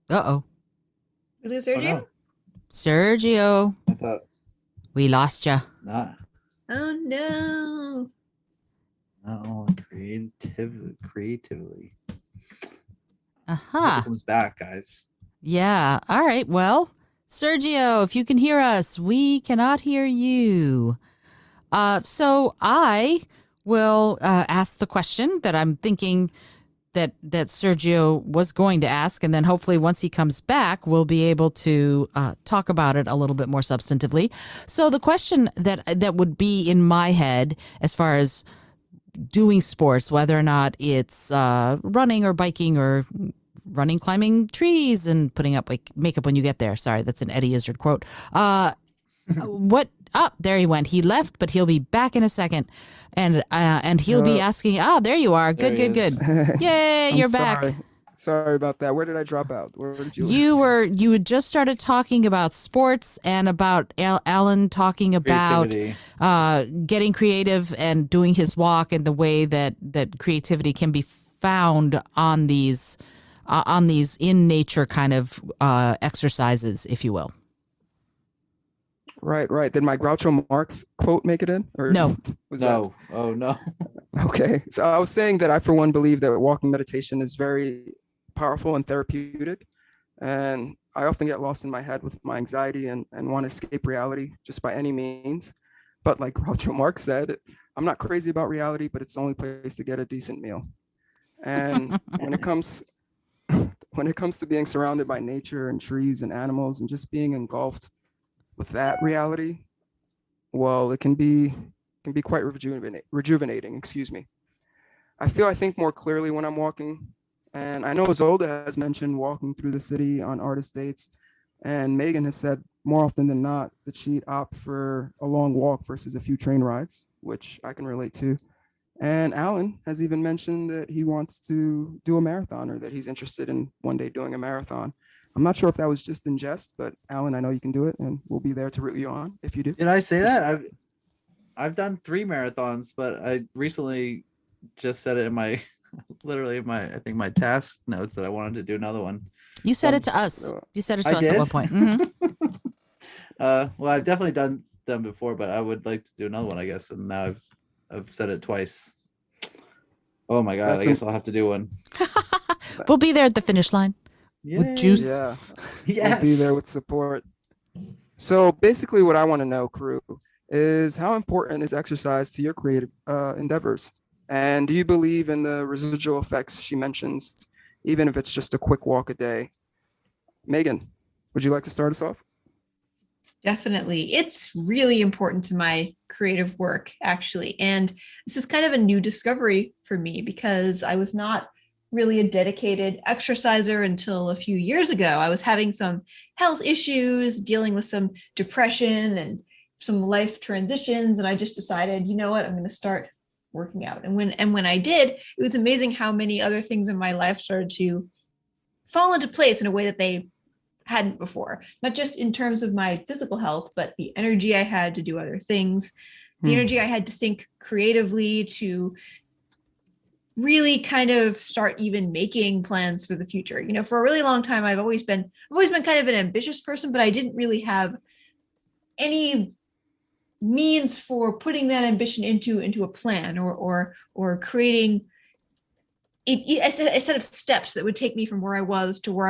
Uh-oh. We lose Oh, Sergio? no. Sergio, I thought we lost you. not. Oh no. Not all creatively. I hope Uh-huh. it comes back, guys. Yeah. All right. Well, Sergio, if you can hear us, we cannot hear you. So I will ask the question that I'm thinking that Sergio was going to ask, and then hopefully once he comes back, we'll be able to talk about it a little bit more substantively. So the question that would be in my head as far as doing sports, whether or not it's running or biking or running, climbing trees, and putting up like makeup when you get there. Sorry, that's an Eddie Izzard quote. What? There he went. He left, but he'll be back in a second, and he'll be asking. There you are. There Good, he good, is. good. Yay, I'm you're back. Sorry about that. Where did I drop out? Where did you? You had just started talking about sports and about Alan talking about Creativity. getting creative and doing his walk and the way that creativity can be found on these in nature kind of exercises, if you will. Right. Did my Groucho Marx quote make it in? Or No. Was No. Oh no. that okay? So I was saying that I, for one, believe that walking meditation is very powerful and therapeutic, and I often get lost in my head with my anxiety and want to escape reality just by any means. But like Groucho Marx said, I'm not crazy about reality, but it's the only place to get a decent meal. And when it comes to being surrounded by nature and trees and animals and just being engulfed with that reality, well, it can be quite rejuvenating. Excuse me. I think more clearly when I'm walking, and I know Zolda has mentioned walking through the city on artist dates, and Megan has said more often than not that she'd opt for a long walk versus a few train rides, which I can relate to. And Alan has even mentioned that he wants to do a marathon, or that he's interested in one day doing a marathon. I'm not sure if that was just in jest, but Alan, I know you can do it, and we'll be there to root you on if you do. Did I say that? I've done 3 marathons, but I recently just said it in my I think my task notes that I wanted to do another one. You said it to us. You said it to I us at did? one point. Mhm. Well, I've definitely done them before, but I would like to do another one, I guess. And now I've said it twice. Oh my god! I guess I'll have to do one. We'll be there at the finish line. With Yay. juice. Yeah, Yes. we'll be there with support. So basically, what I want to know, crew, is how important is exercise to your creative endeavors? And do you believe in the residual effects she mentions, even if it's just a quick walk a day? Megan, would you like to start us off? Definitely. It's really important to my creative work, actually. And this is kind of a new discovery for me because I was not really a dedicated exerciser until a few years ago. I was having some health issues, dealing with some depression and some life transitions. And I just decided, you know what, I'm going to start working out. And when I did, it was amazing how many other things in my life started to fall into place in a way that they hadn't before, not just in terms of my physical health, but the energy I had to do other things, the energy I had to think creatively, to really kind of start even making plans for the future. You know, for a really long time, I've always been kind of an ambitious person, but I didn't really have any means for putting that ambition into a plan, or creating a set of steps that would take me from where I was to where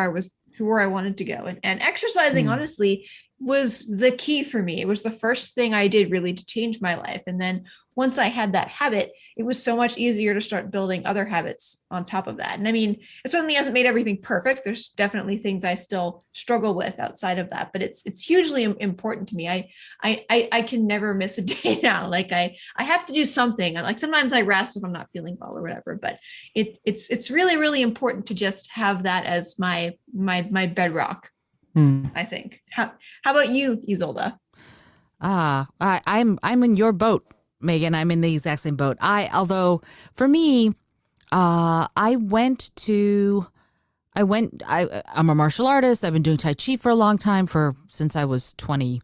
I wanted to go. And exercising, honestly, was the key for me. It was the first thing I did really to change my life. And then once I had that habit, it was so much easier to start building other habits on top of that. And I mean, it certainly hasn't made everything perfect. There's definitely things I still struggle with outside of that, but it's hugely important to me. I can never miss a day now. Like I have to do something. Like sometimes I rest if I'm not feeling well or whatever, but it's really, really important to just have that as my bedrock. I think. How about you, Isolde? I'm in your boat, Megan. I'm in the exact same boat. Although for me, I'm a martial artist. I've been doing Tai Chi for a long time, since I was 20.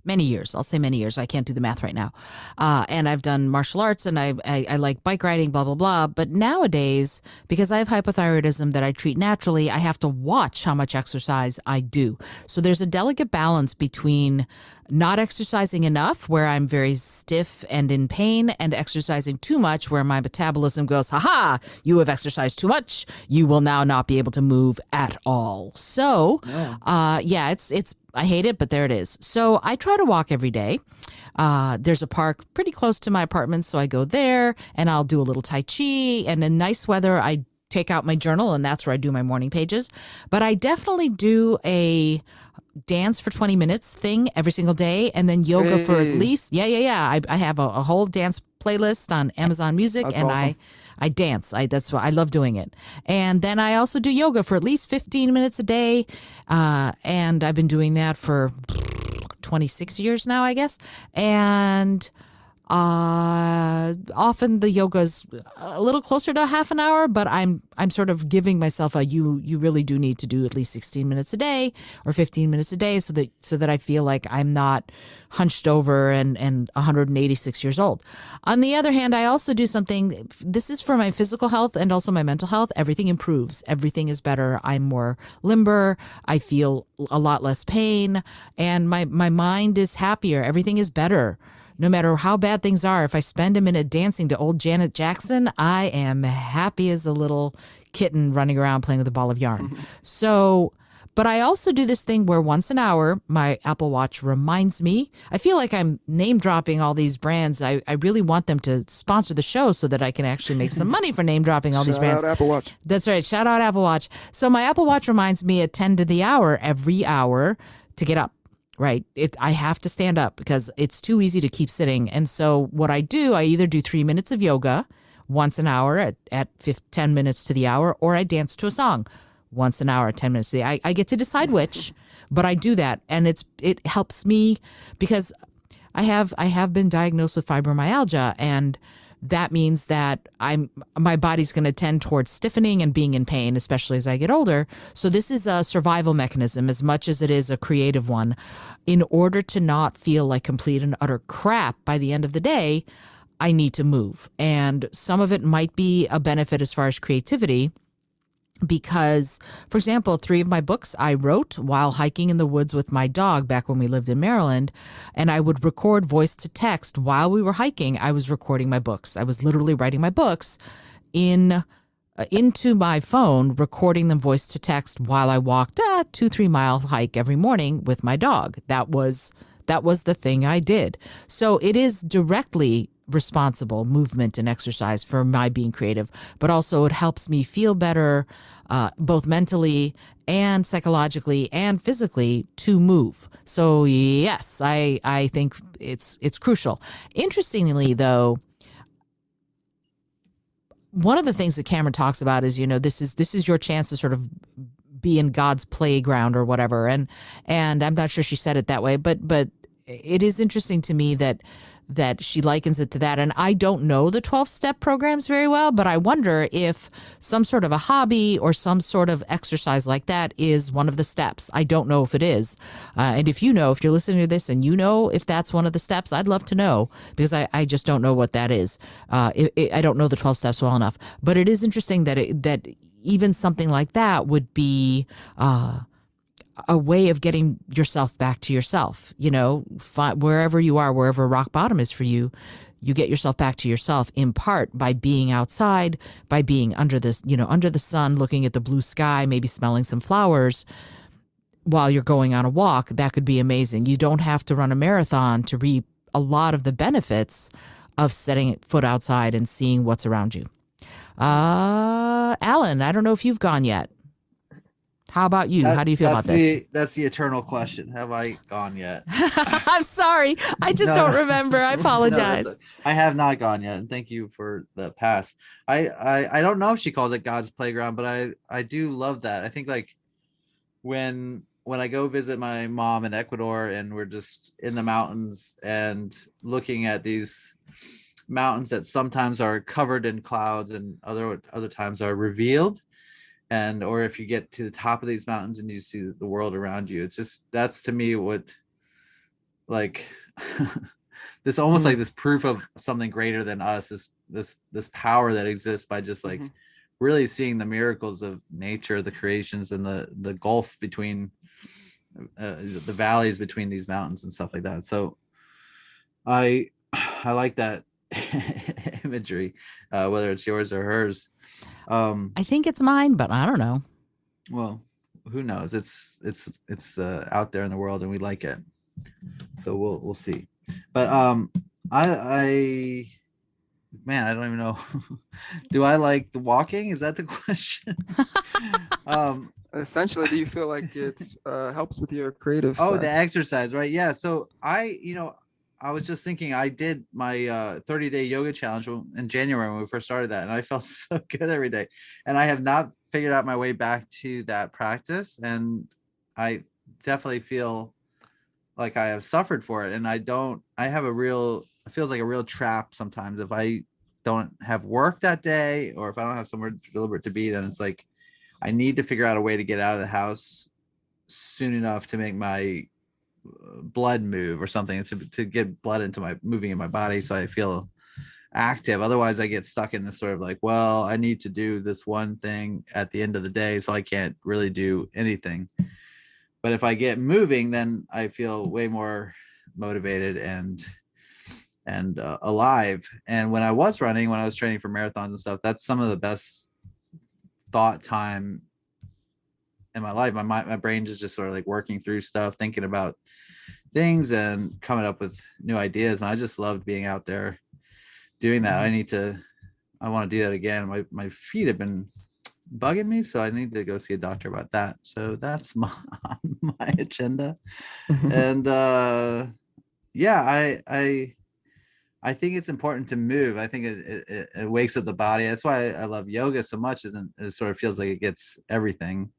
Many years. I'll say many years. I can't do the math right now. And I've done martial arts, and I like bike riding, blah, blah, blah. But nowadays, because I have hypothyroidism that I treat naturally, I have to watch how much exercise I do. So there's a delicate balance between not exercising enough, where I'm very stiff and in pain, and exercising too much, where my metabolism goes, haha, you have exercised too much. You will now not be able to move at all. So, it's I hate it, but there it is. So I try to walk every day. There's a park pretty close to my apartment, so I go there and I'll do a little Tai Chi. And in nice weather, I take out my journal, and that's where I do my morning pages. But I definitely do a dance for 20 minutes thing every single day, and then yoga for at least, I have a whole dance playlist on Amazon Music. That's and awesome. I dance. That's why I love doing it. And then I also do yoga for at least 15 minutes a day. And I've been doing that for 26 years now, I guess. And often the yoga's a little closer to half an hour, but I'm sort of giving myself you really do need to do at least 16 minutes a day or 15 minutes a day, so that I feel like I'm not hunched over and 186 years old. On the other hand, I also do something. This is for my physical health and also my mental health. Everything improves. Everything is better. I'm more limber. I feel a lot less pain, and my mind is happier. Everything is better. No matter how bad things are, if I spend a minute dancing to old Janet Jackson, I am happy as a little kitten running around playing with a ball of yarn. So, but I also do this thing where once an hour, my Apple Watch reminds me. I feel like I'm name dropping all these brands. I really want them to sponsor the show so that I can actually make some money for name dropping all these brands. Shout out Apple Watch. That's right. Shout out Apple Watch. So my Apple Watch reminds me at 10 to the hour every hour to get up. Right. I have to stand up because it's too easy to keep sitting. And so what I do, I either do 3 minutes of yoga once an hour at 10 minutes to the hour, or I dance to a song once an hour at 10 minutes to the hour. I get to decide which, but I do that. And it helps me because I have been diagnosed with fibromyalgia, and that means that my body's going to tend towards stiffening and being in pain, especially as I get older. So this is a survival mechanism as much as it is a creative one. In order to not feel like complete and utter crap by the end of the day, I need to move. And some of it might be a benefit as far as creativity, because, for example, 3 of my books I wrote while hiking in the woods with my dog back when we lived in Maryland, and I would record voice to text while we were hiking. I was recording my books. I was literally writing my books into my phone, recording them voice to text while I walked a 2-3 mile hike every morning with my dog. That was the thing I did. So it is directly responsible movement and exercise for my being creative, but also it helps me feel better, both mentally and psychologically and physically, to move. So yes, I think it's crucial. Interestingly, though, one of the things that Cameron talks about is, this is your chance to sort of be in God's playground or whatever. And I'm not sure she said it that way, but it is interesting to me that she likens it to that. And I don't know the 12-step programs very well, but I wonder if some sort of a hobby or some sort of exercise like that is one of the steps. I don't know if it is. And if you're listening to this and you know if that's one of the steps, I'd love to know, because I just don't know what that is. I don't know the 12 steps well enough, but it is interesting that even something like that would be a way of getting yourself back to yourself. You know, wherever you are, wherever rock bottom is for you, you get yourself back to yourself in part by being outside, by being under this, you know, under the sun, looking at the blue sky, maybe smelling some flowers while you're going on a walk. That could be amazing. You don't have to run a marathon to reap a lot of the benefits of setting foot outside and seeing what's around you. Alan, I don't know if you've gone yet. How about you? How do you feel about this? That's the eternal question. Have I gone yet? I'm sorry. I just don't remember. I apologize. No, I have not gone yet. And thank you for the pass. I don't know if she calls it God's playground, but I do love that. I think like when I go visit my mom in Ecuador and we're just in the mountains and looking at these mountains that sometimes are covered in clouds and other times are revealed. And or if you get to the top of these mountains and you see the world around you, it's just, that's to me what, like this almost like this proof of something greater than us, this power that exists by just like really seeing the miracles of nature, the creations, and the gulf between the valleys between these mountains and stuff like that. So I like that imagery, whether it's yours or hers. I think it's mine, but I don't know. Well, who knows? It's out there in the world, and we like it. So we'll see. But I man, I don't even know. Do I like the walking? Is that the question? Essentially, do you feel like it's helps with your creative Oh, side? the exercise, right? Yeah. So I was just thinking, I did my 30-day yoga challenge in January when we first started that, and I felt so good every day. And I have not figured out my way back to that practice, and I definitely feel like I have suffered for it. And it feels like a real trap sometimes if I don't have work that day, or if I don't have somewhere deliberate to be, then it's like I need to figure out a way to get out of the house soon enough to make my blood move or something, to get blood moving in my body, so I feel active. Otherwise I get stuck in this sort of like, well, I need to do this one thing at the end of the day, so I can't really do anything. But if I get moving, then I feel way more motivated and alive. And when I was training for marathons and stuff, that's some of the best thought time in my life. My brain is just sort of like working through stuff, thinking about things and coming up with new ideas. And I just loved being out there doing that. I want to do that again. My feet have been bugging me, so I need to go see a doctor about that. So that's on my agenda. And yeah, I think it's important to move. I think it wakes up the body. That's why I love yoga so much. It sort of feels like it gets everything.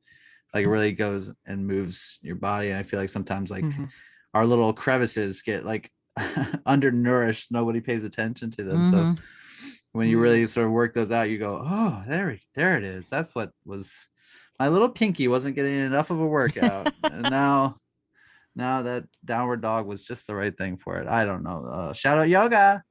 Like it really goes and moves your body. And I feel like sometimes like our little crevices get like undernourished. Nobody pays attention to them. So when you really sort of work those out, you go, oh, there it is. That's what was my little pinky wasn't getting enough of a workout. And now that downward dog was just the right thing for it. I don't know. Shout out yoga.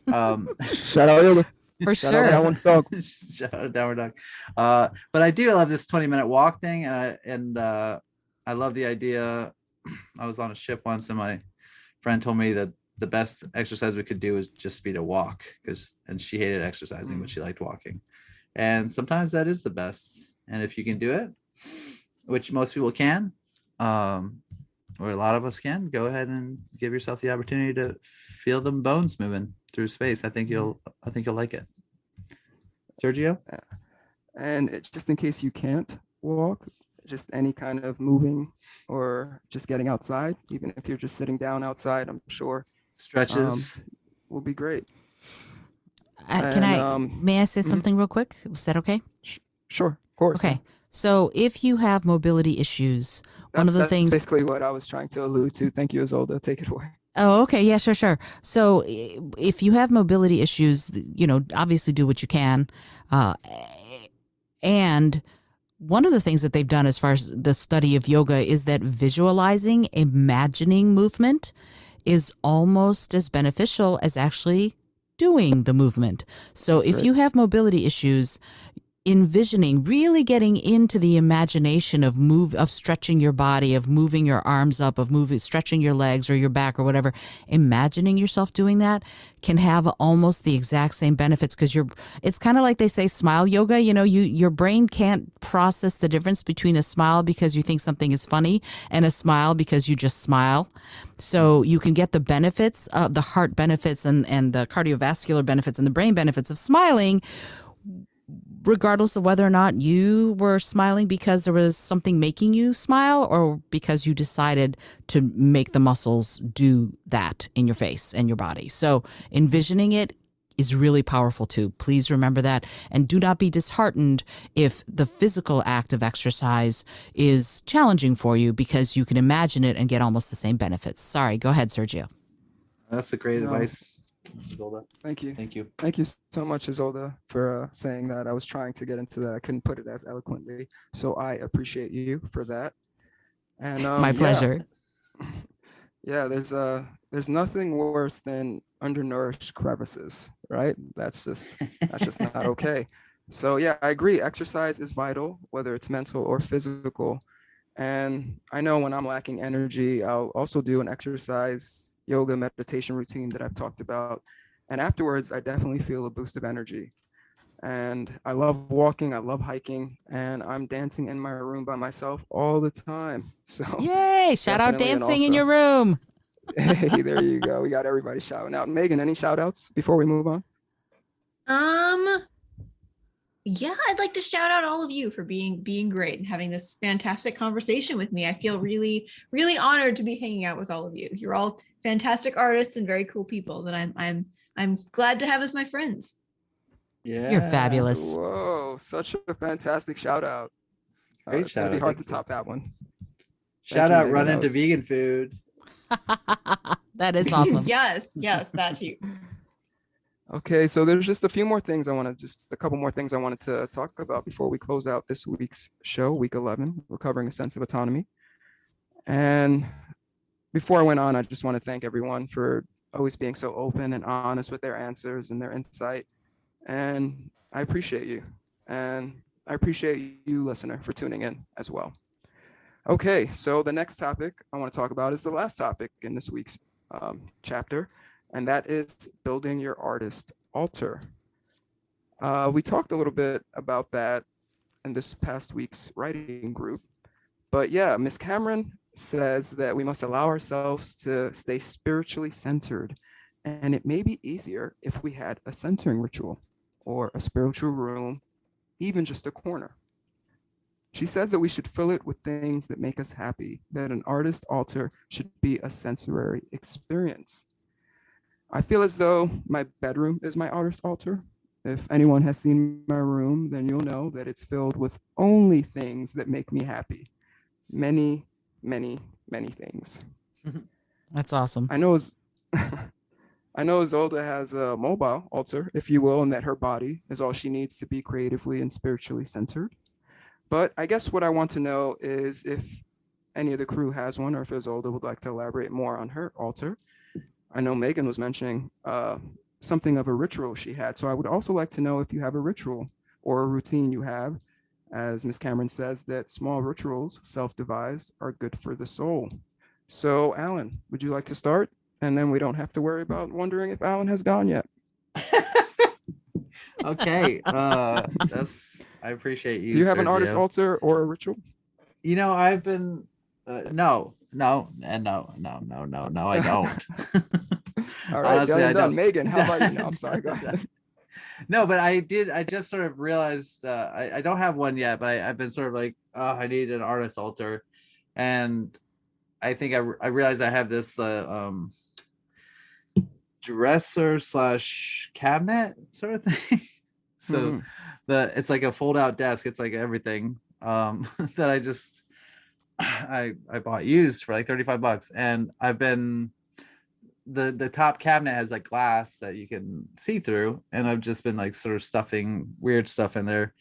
Shout out yoga. For Shout sure. out downward dog. Shout out downward dog. But I do love this 20-minute walk thing. And I love the idea. I was on a ship once and my friend told me that the best exercise we could do is just be to walk, and she hated exercising, but she liked walking. And sometimes that is the best. And if you can do it, which most people can, or a lot of us can, go ahead and give yourself the opportunity to feel them bones moving through space. I think you'll like it. Sergio? And just in case you can't walk, just any kind of moving or just getting outside, even if you're just sitting down outside, I'm sure Stretches will be great. May I say something real quick? Was that okay? Sure, of course. Okay. So if you have mobility issues, one of the things basically what I was trying to allude to. Thank you, Isolde. Take it away. Oh, okay. Yeah, sure. So if you have mobility issues, obviously do what you can. And one of the things that they've done as far as the study of yoga is that visualizing, imagining movement is almost as beneficial as actually doing the movement. So if you have mobility issues, envisioning, really getting into the imagination of stretching your body, of moving your arms up, of stretching your legs or your back or whatever, imagining yourself doing that can have almost the exact same benefits, because it's kind of like they say smile yoga. Your brain can't process the difference between a smile because you think something is funny and a smile because you just smile. So you can get the benefits, the heart benefits and the cardiovascular benefits and the brain benefits of smiling, regardless of whether or not you were smiling because there was something making you smile or because you decided to make the muscles do that in your face and your body. So envisioning it is really powerful too. Please remember that. And do not be disheartened if the physical act of exercise is challenging for you, because you can imagine it and get almost the same benefits. Sorry, go ahead, Sergio. That's a great No. advice, Isolda. Thank you. Thank you. Thank you so much, Isolda, for saying that. I was trying to get into that. I couldn't put it as eloquently. So I appreciate you for that. And My pleasure. Yeah, there's nothing worse than undernourished crevices, right? That's just not okay. So yeah, I agree. Exercise is vital, whether it's mental or physical. And I know when I'm lacking energy, I'll also do an exercise, yoga, meditation routine that I've talked about. And afterwards, I definitely feel a boost of energy. And I love walking, I love hiking, and I'm dancing in my room by myself all the time. So Yay! Shout out definitely, and dancing in also- your room. hey, there you go. We got everybody shouting out. Megan, any shout outs before we move on? Yeah, I'd like to shout out all of you for being great and having this fantastic conversation with me. I feel really, really honored to be hanging out with all of you. You're all fantastic artists and very cool people that I'm glad to have as my friends. Yeah. You're fabulous. Whoa, such a fantastic shout out. Great It's gonna shout be out, hard to thank you. top that one. Shout you, out Megan. run That into was- vegan food. That is awesome. Yes, that too. Okay, so there's just a couple more things I wanted to talk about before we close out this week's show, week 11, Recovering a Sense of Autonomy. And before I went on, I just want to thank everyone for always being so open and honest with their answers and their insight. And I appreciate you. And I appreciate you, listener, for tuning in as well. Okay, so the next topic I want to talk about is the last topic in this week's chapter, and that is building your artist altar. We talked a little bit about that in this past week's writing group, but yeah, Miss Cameron says that we must allow ourselves to stay spiritually centered, and it may be easier if we had a centering ritual or a spiritual room, even just a corner. She says that we should fill it with things that make us happy, that an artist altar should be a sensory experience. I feel as though my bedroom is my artist altar. If anyone has seen my room, then you'll know that it's filled with only things that make me happy. Many, many, many things. That's awesome. I know Isolda has a mobile altar, if you will, and that her body is all she needs to be creatively and spiritually centered. But I guess what I want to know is if any of the crew has one, or if Isolda would like to elaborate more on her altar. I know Megan was mentioning something of a ritual she had. So I would also like to know if you have a ritual or a routine you have. As Ms. Cameron says, that small rituals, self-devised, are good for the soul. So Alan, would you like to start? And then we don't have to worry about wondering if Alan has gone yet. Okay. I appreciate you. Do you have an artist Sergio. altar or a ritual? I've been no, I don't. All right, Honestly, I done. don't. Megan, how about you? No, I'm sorry. Go ahead. No, but I just sort of realized I don't have one yet, but I've been sort of like, oh, I need an artist altar. And I think I realized I have this dresser / cabinet sort of thing. So it's like a fold out desk. It's like everything that I bought used for like $35, and I've been the top cabinet has like glass that you can see through, and I've just been like sort of stuffing weird stuff in there,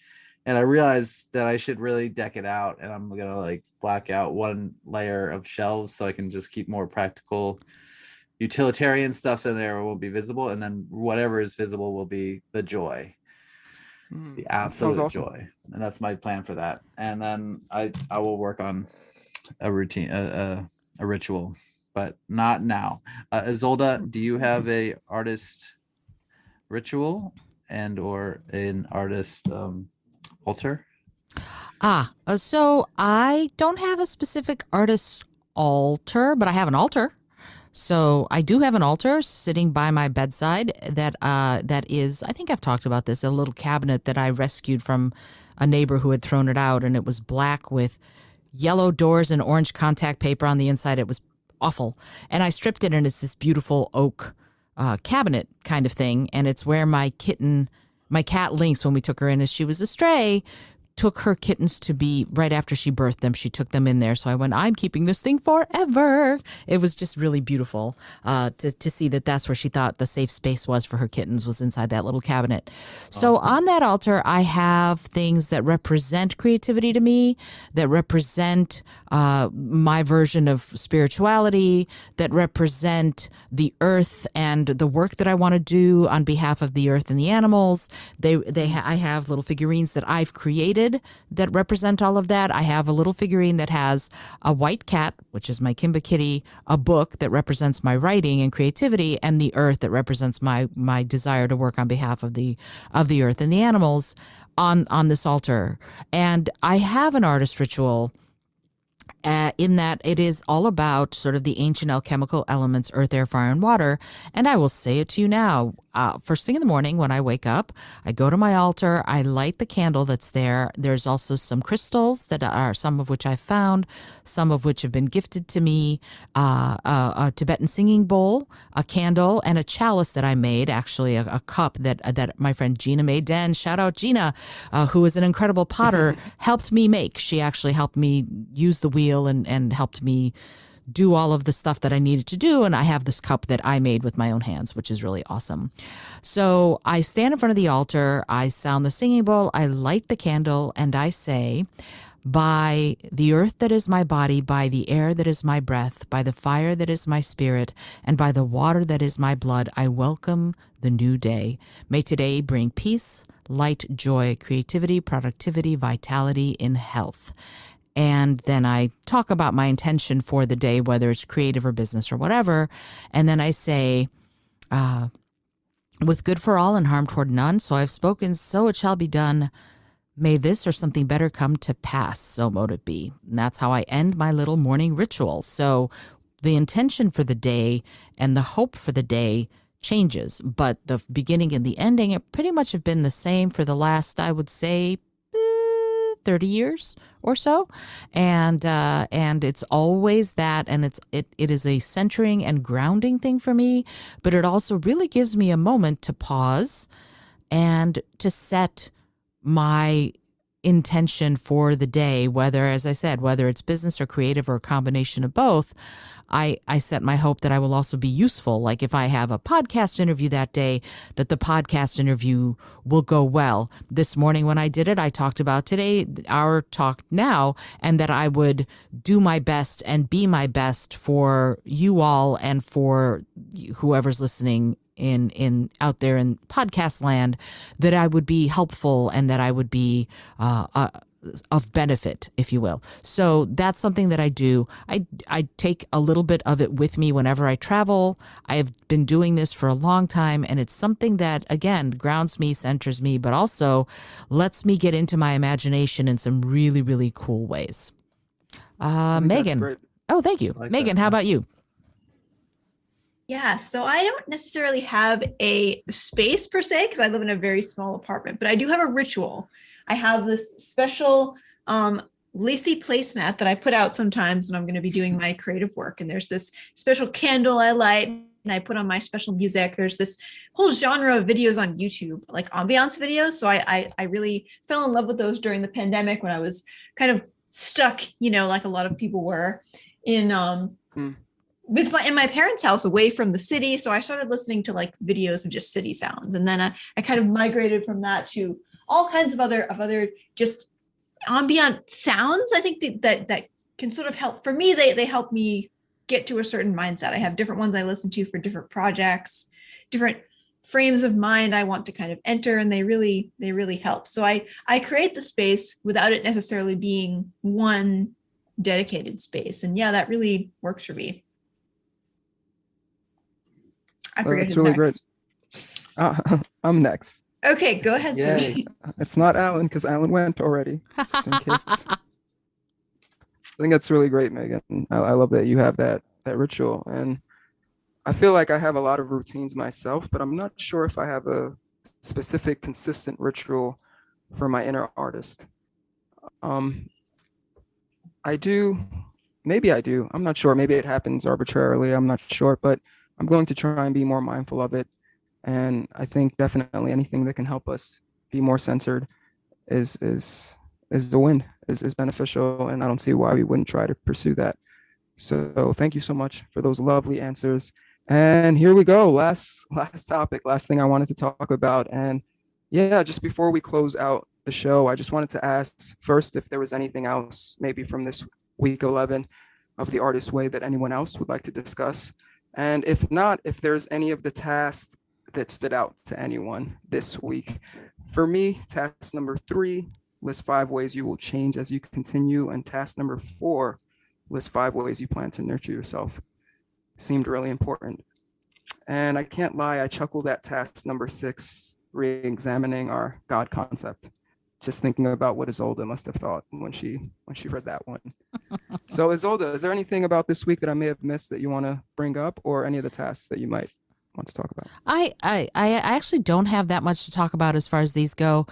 and I realized that I should really deck it out, and I'm gonna like black out one layer of shelves so I can just keep more practical utilitarian stuff in there will be visible, and then whatever is visible will be the joy. Mm, the that sounds absolute awesome. joy. And that's my plan for that. And then I will work on a routine, a ritual, but not now. Isolda, do you have a artist ritual and or an artist altar? So I don't have a specific artist's altar, but I have an altar. So I do have an altar sitting by my bedside that is, I think I've talked about this, a little cabinet that I rescued from a neighbor who had thrown it out, and it was black with yellow doors and orange contact paper on the inside. It was awful. And I stripped it, and it's this beautiful oak cabinet kind of thing. And it's where my cat Lynx, when we took her in as she was a stray, took her kittens to be right after she birthed them. She took them in there. So I went, I'm keeping this thing forever. It was just really beautiful to see that that's where she thought the safe space was for her kittens, was inside that little cabinet. So on that altar, I have things that represent creativity to me, that represent my version of spirituality, that represent the earth and the work that I want to do on behalf of the earth and the animals. I have little figurines that I've created that represent all of that. I have a little figurine that has a white cat, which is my Kimba kitty, a book that represents my writing and creativity, and the earth that represents my desire to work on behalf of the earth and the animals on this altar. And I have an artist ritual in that it is all about sort of the ancient alchemical elements, earth, air, fire, and water. And I will say it to you now. First thing in the morning when I wake up, I go to my altar, I light the candle that's there. There's also some crystals that are, some of which I found, some of which have been gifted to me, a Tibetan singing bowl, a candle, and a chalice that I made, actually a cup that my friend Gina made. Den, shout out Gina, who is an incredible potter, helped me make. She actually helped me use the wheel and helped me do all of the stuff that I needed to do. And I have this cup that I made with my own hands, which is really awesome. So I stand in front of the altar, I sound the singing bowl, I light the candle, and I say, by the earth that is my body, by the air that is my breath, by the fire that is my spirit, and by the water that is my blood, I welcome the new day. May today bring peace, light, joy, creativity, productivity, vitality, in health. And then I talk about my intention for the day, whether it's creative or business or whatever. And then I say, with good for all and harm toward none, so I've spoken, so it shall be done. May this or something better come to pass, so mote it be. And that's how I end my little morning ritual. So the intention for the day and the hope for the day changes, but the beginning and the ending, it pretty much have been the same for the last, I would say, 30 years or so. And it's always that. And it is a centering and grounding thing for me, but it also really gives me a moment to pause and to set my intention for the day, whether, as I said, whether it's business or creative or a combination of both. I set my hope that I will also be useful. Like if I have a podcast interview that day, that the podcast interview will go well. This morning when I did it, I talked about today, our talk now, and that I would do my best and be my best for you all and for whoever's listening in out there in podcast land, that I would be helpful and that I would be of benefit, if you will. So that's something that I do. I take a little bit of it with me whenever I travel. I have been doing this for a long time, and it's something that, again, grounds me, centers me, but also lets me get into my imagination in some really, really cool ways. I think that's Megan. great. Oh, thank you. Like Megan, that. how about you? Yeah, so I don't necessarily have a space per se because I live in a very small apartment, but I do have a ritual. I have this special lacy placemat that I put out sometimes when I'm going to be doing my creative work. And there's this special candle I light and I put on my special music. There's this whole genre of videos on YouTube, like ambiance videos. So I really fell in love with those during the pandemic when I was kind of stuck, like a lot of people were in in my parents' house away from the city. So I started listening to like videos of just city sounds. And then I kind of migrated from that to all kinds of other just ambient sounds. I think that can sort of help for me. They help me get to a certain mindset. I have different ones I listen to for different projects, different frames of mind I want to kind of enter, and they really help. So I create the space without it necessarily being one dedicated space. And yeah, that really works for me. I forget That's who's really next. great. I'm next. Okay, go ahead, Yay. Sergi. It's not Alan because Alan went already. Just in case. I think that's really great, Megan. I love that you have that ritual, and I feel like I have a lot of routines myself, but I'm not sure if I have a specific, consistent ritual for my inner artist. I do, maybe I do. I'm not sure. Maybe it happens arbitrarily. I'm not sure, but I'm going to try and be more mindful of it. And I think definitely anything that can help us be more centered is the win, is beneficial, and I don't see why we wouldn't try to pursue that. So thank you so much for those lovely answers. And here we go. Last topic, last thing I wanted to talk about. And yeah, just before we close out the show, I just wanted to ask first if there was anything else, maybe from this week 11 of the Artist Way, that anyone else would like to discuss. And if not, if there's any of the tasks that stood out to anyone this week. For me, task number 3, list 5 ways you will change as you continue. And task number 4, list 5 ways you plan to nurture yourself. Seemed really important. And I can't lie, I chuckled at task number 6, re-examining our God concept. Just thinking about what Isolde must have thought when she read that one. So Isolde, is there anything about this week that I may have missed that you want to bring up, or any of the tasks that you might want to talk about? I actually don't have that much to talk about as far as these go.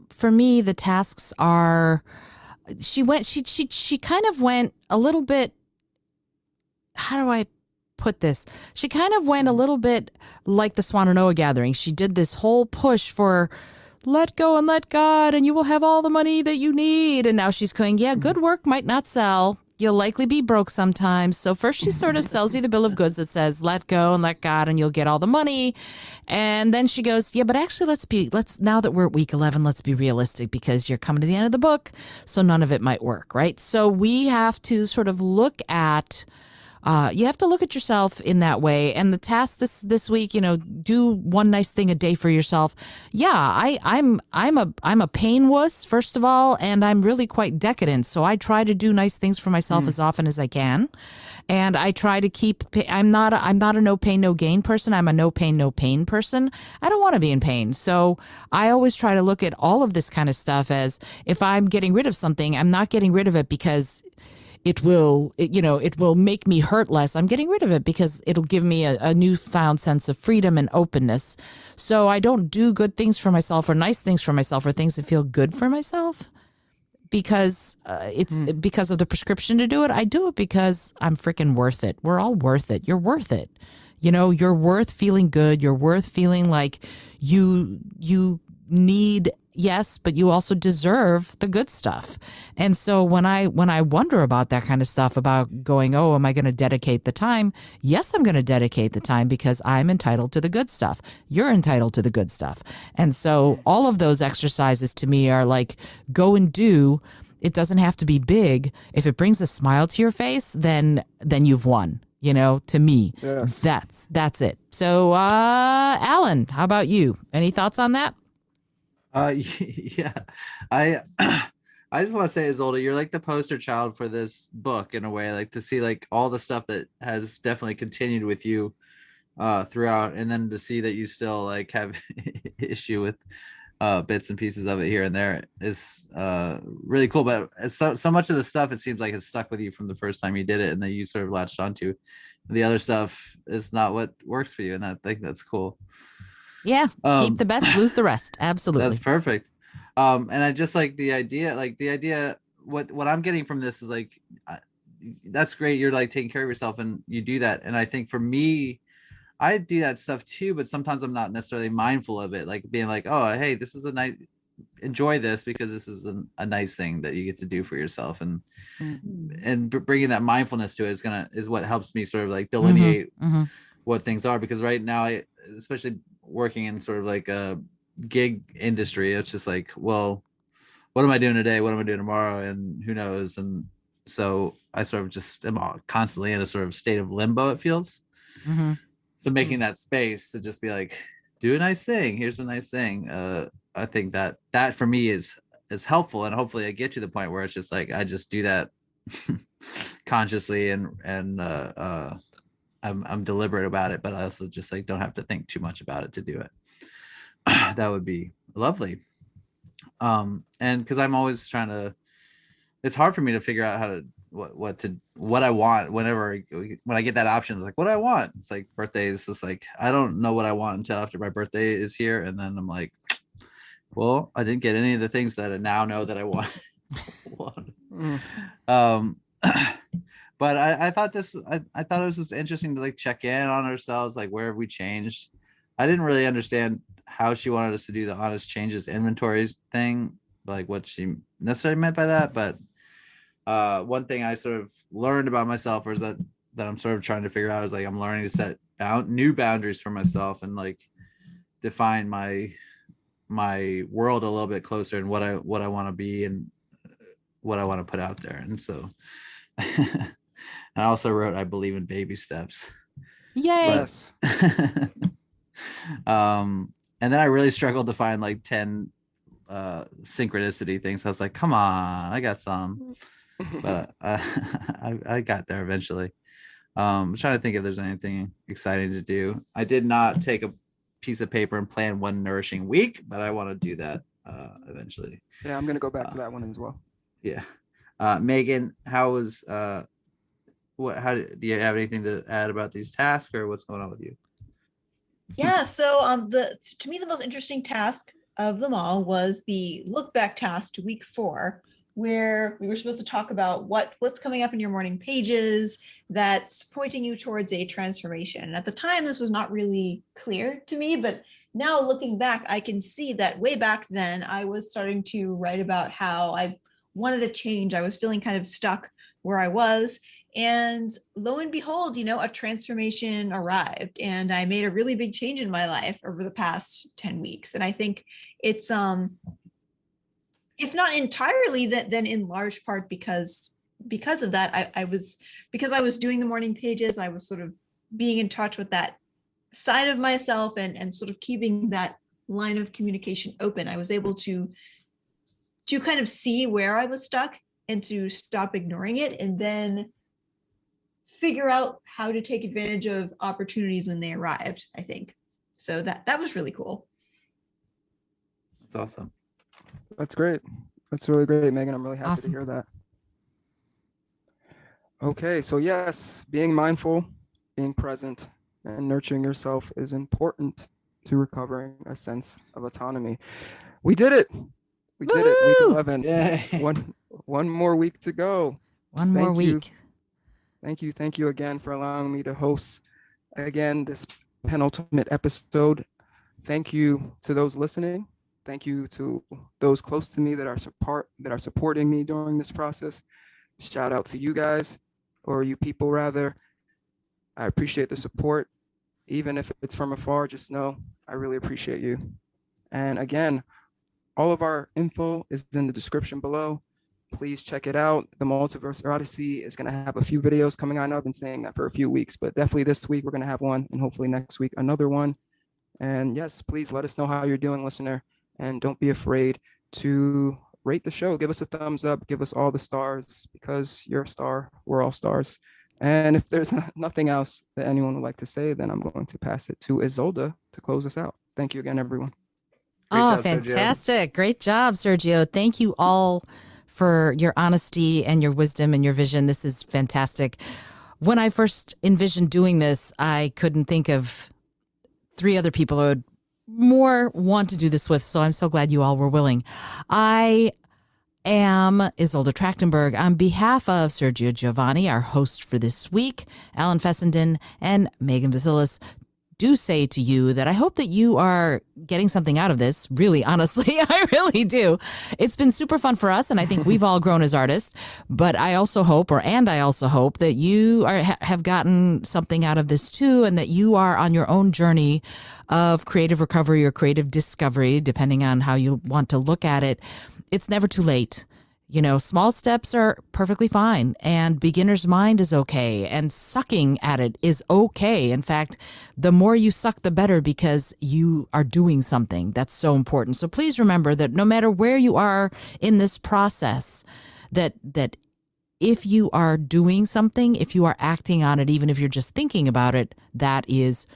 For me, the tasks are, she kind of went a little bit, how do I put this? She kind of went a little bit like the Swannanoa gathering. She did this whole push for let go and let God, and you will have all the money that you need. And now she's going, yeah, good work might not sell. You'll likely be broke sometimes. So first she sort of sells you the bill of goods that says, let go and let God, and you'll get all the money. And then she goes, yeah, but actually now that we're at week 11, let's be realistic, because you're coming to the end of the book. So none of it might work, right? So we have to sort of look at, you have to look at yourself in that way. And the task this week, do one nice thing a day for yourself. Yeah, I'm a pain wuss, first of all, and I'm really quite decadent. So I try to do nice things for myself as often as I can. And I try to keep, I'm not a no pain, no gain person. I'm a no pain, no pain person. I don't want to be in pain. So I always try to look at all of this kind of stuff as, if I'm getting rid of something, I'm not getting rid of it because it will make me hurt less. I'm getting rid of it because it'll give me a newfound sense of freedom and openness. So I don't do good things for myself or nice things for myself or things that feel good for myself because it's because of the prescription to do it. I do it because I'm freaking worth it. We're all worth it. You're worth it. You're worth feeling good. You're worth feeling like you need, yes, but you also deserve the good stuff. And so when I wonder about that kind of stuff, about going, oh, am I going to dedicate the time? Yes, I'm going to dedicate the time because I'm entitled to the good stuff. You're entitled to the good stuff. And so all of those exercises to me are like, go and do. It doesn't have to be big. If it brings a smile to your face, then you've won. To me, Yes. That's it. So, Alan, how about you? Any thoughts on that? Yeah, I just want to say, Isolde, you're like the poster child for this book in a way, like to see like all the stuff that has definitely continued with you throughout, and then to see that you still like have issue with bits and pieces of it here and there is really cool. But so much of the stuff, it seems like, it's stuck with you from the first time you did it, and then you sort of latched onto. The other stuff is not what works for you, and I think that's cool. Yeah, keep the best, lose the rest. Absolutely. That's perfect. And I just like the idea, what I'm getting from this is like, that's great. You're like taking care of yourself and you do that. And I think for me, I do that stuff too, but sometimes I'm not necessarily mindful of it. Like being like, oh, hey, this is a nice, enjoy this because this is a nice thing that you get to do for yourself. And bringing that mindfulness to it is what helps me sort of like delineate what things are. Because right now, especially working in sort of like a gig industry, it's just like, well, what am I doing today? What am I doing tomorrow? And who knows? And so I sort of just am constantly in a sort of state of limbo, it feels. So making that space to just be like, do a nice thing. Here's a nice thing. I think that for me is helpful, and hopefully I get to the point where it's just like I just do that consciously, and I'm deliberate about it, but I also just like don't have to think too much about it to do it. That would be lovely. And because I'm always trying to, it's hard for me to figure out how to what I want when I get that option. It's like, what do I want? It's like birthdays. It's like I don't know what I want until after my birthday is here, and then I'm like, well, I didn't get any of the things that I now know that I want. But I thought I thought it was just interesting to like check in on ourselves, like where have we changed. I didn't really understand how she wanted us to do the honest changes inventories thing, like what she necessarily meant by that. But one thing I sort of learned about myself, or is that I'm sort of trying to figure out, is like I'm learning to set new boundaries for myself and like define my world a little bit closer, and what I want to be and what I want to put out there. And so and I also wrote, I believe in baby steps. Yay. Yes. And then I really struggled to find like 10 synchronicity things. I was like, come on, I got some. But I got there eventually. I'm trying to think if there's anything exciting to do. I did not take a piece of paper and plan one nourishing week, but I want to do that eventually. Yeah, I'm gonna go back to that one as well. Yeah. Megan, how was do you have anything to add about these tasks, or what's going on with you? Yeah, so to me the most interesting task of them all was the look back task to week 4, where we were supposed to talk about what's coming up in your morning pages that's pointing you towards a transformation. And at the time, this was not really clear to me, but now looking back, I can see that way back then I was starting to write about how I wanted a change. I was feeling kind of stuck where I was. And lo and behold, a transformation arrived, and I made a really big change in my life over the past 10 weeks. And I think it's, if not entirely, then in large part because of that, I was doing the morning pages, I was sort of being in touch with that side of myself and sort of keeping that line of communication open. I was able to kind of see where I was stuck and to stop ignoring it, and then figure out how to take advantage of opportunities when they arrived, I think. So that was really cool. That's awesome. That's great. That's really great, Megan. I'm really happy Awesome. to hear that. Okay, so yes, being mindful, being present, and nurturing yourself is important to recovering a sense of autonomy. We did it. We did it. Week Woo! 11. Yay. One more week to go. One more Thank you. week. Thank you again for allowing me to host again this penultimate episode. Thank you to those listening. Thank you to those close to me that are supporting me during this process. Shout out to you guys, or you people rather. I appreciate the support. Even if it's from afar, just know I really appreciate you. And again, all of our info is in the description below. Please check it out. The Multiverse Odyssey is going to have a few videos coming on. I've been saying that for a few weeks, but definitely this week we're going to have one, and hopefully next week another one. And yes, please let us know how you're doing, listener. And don't be afraid to rate the show. Give us a thumbs up. Give us all the stars, because you're a star. We're all stars. And if there's nothing else that anyone would like to say, then I'm going to pass it to Isolda to close us out. Thank you again, everyone. Great Oh, job, Sergio. fantastic. Great job, Sergio. Thank you all for your honesty and your wisdom and your vision. This is fantastic. When I first envisioned doing this, I couldn't think of 3 other people I would more want to do this with. So I'm so glad you all were willing. I am Isolda Trachtenberg. On behalf of Sergio Giovanni, our host for this week, Alan Fessenden, and Megan Vasilis, do say to you that I hope that you are getting something out of this. Really, honestly, I really do. It's been super fun for us, and I think we've all grown as artists. But I also hope, that you have gotten something out of this too, and that you are on your own journey of creative recovery or creative discovery, depending on how you want to look at it. It's never too late. Small steps are perfectly fine, and beginner's mind is okay, and sucking at it is okay. In fact, the more you suck, the better, because you are doing something that's so important. So please remember that no matter where you are in this process, that if you are doing something, if you are acting on it, even if you're just thinking about it, that is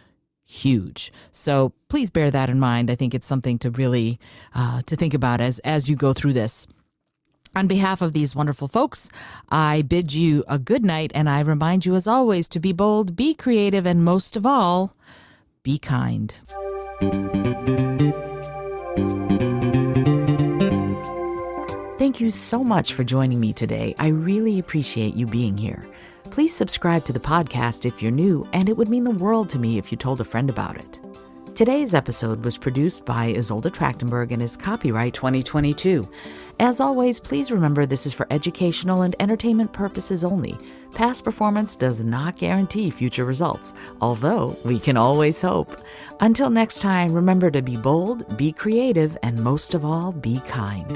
huge. So please bear that in mind. I think it's something to really to think about as you go through this. On behalf of these wonderful folks, I bid you a good night, and I remind you, as always, to be bold, be creative, and most of all, be kind. Thank you so much for joining me today. I really appreciate you being here. Please subscribe to the podcast if you're new, and it would mean the world to me if you told a friend about it. Today's episode was produced by Isolde Trachtenberg and is copyright 2022. As always, please remember this is for educational and entertainment purposes only. Past performance does not guarantee future results, although we can always hope. Until next time, remember to be bold, be creative, and most of all, be kind.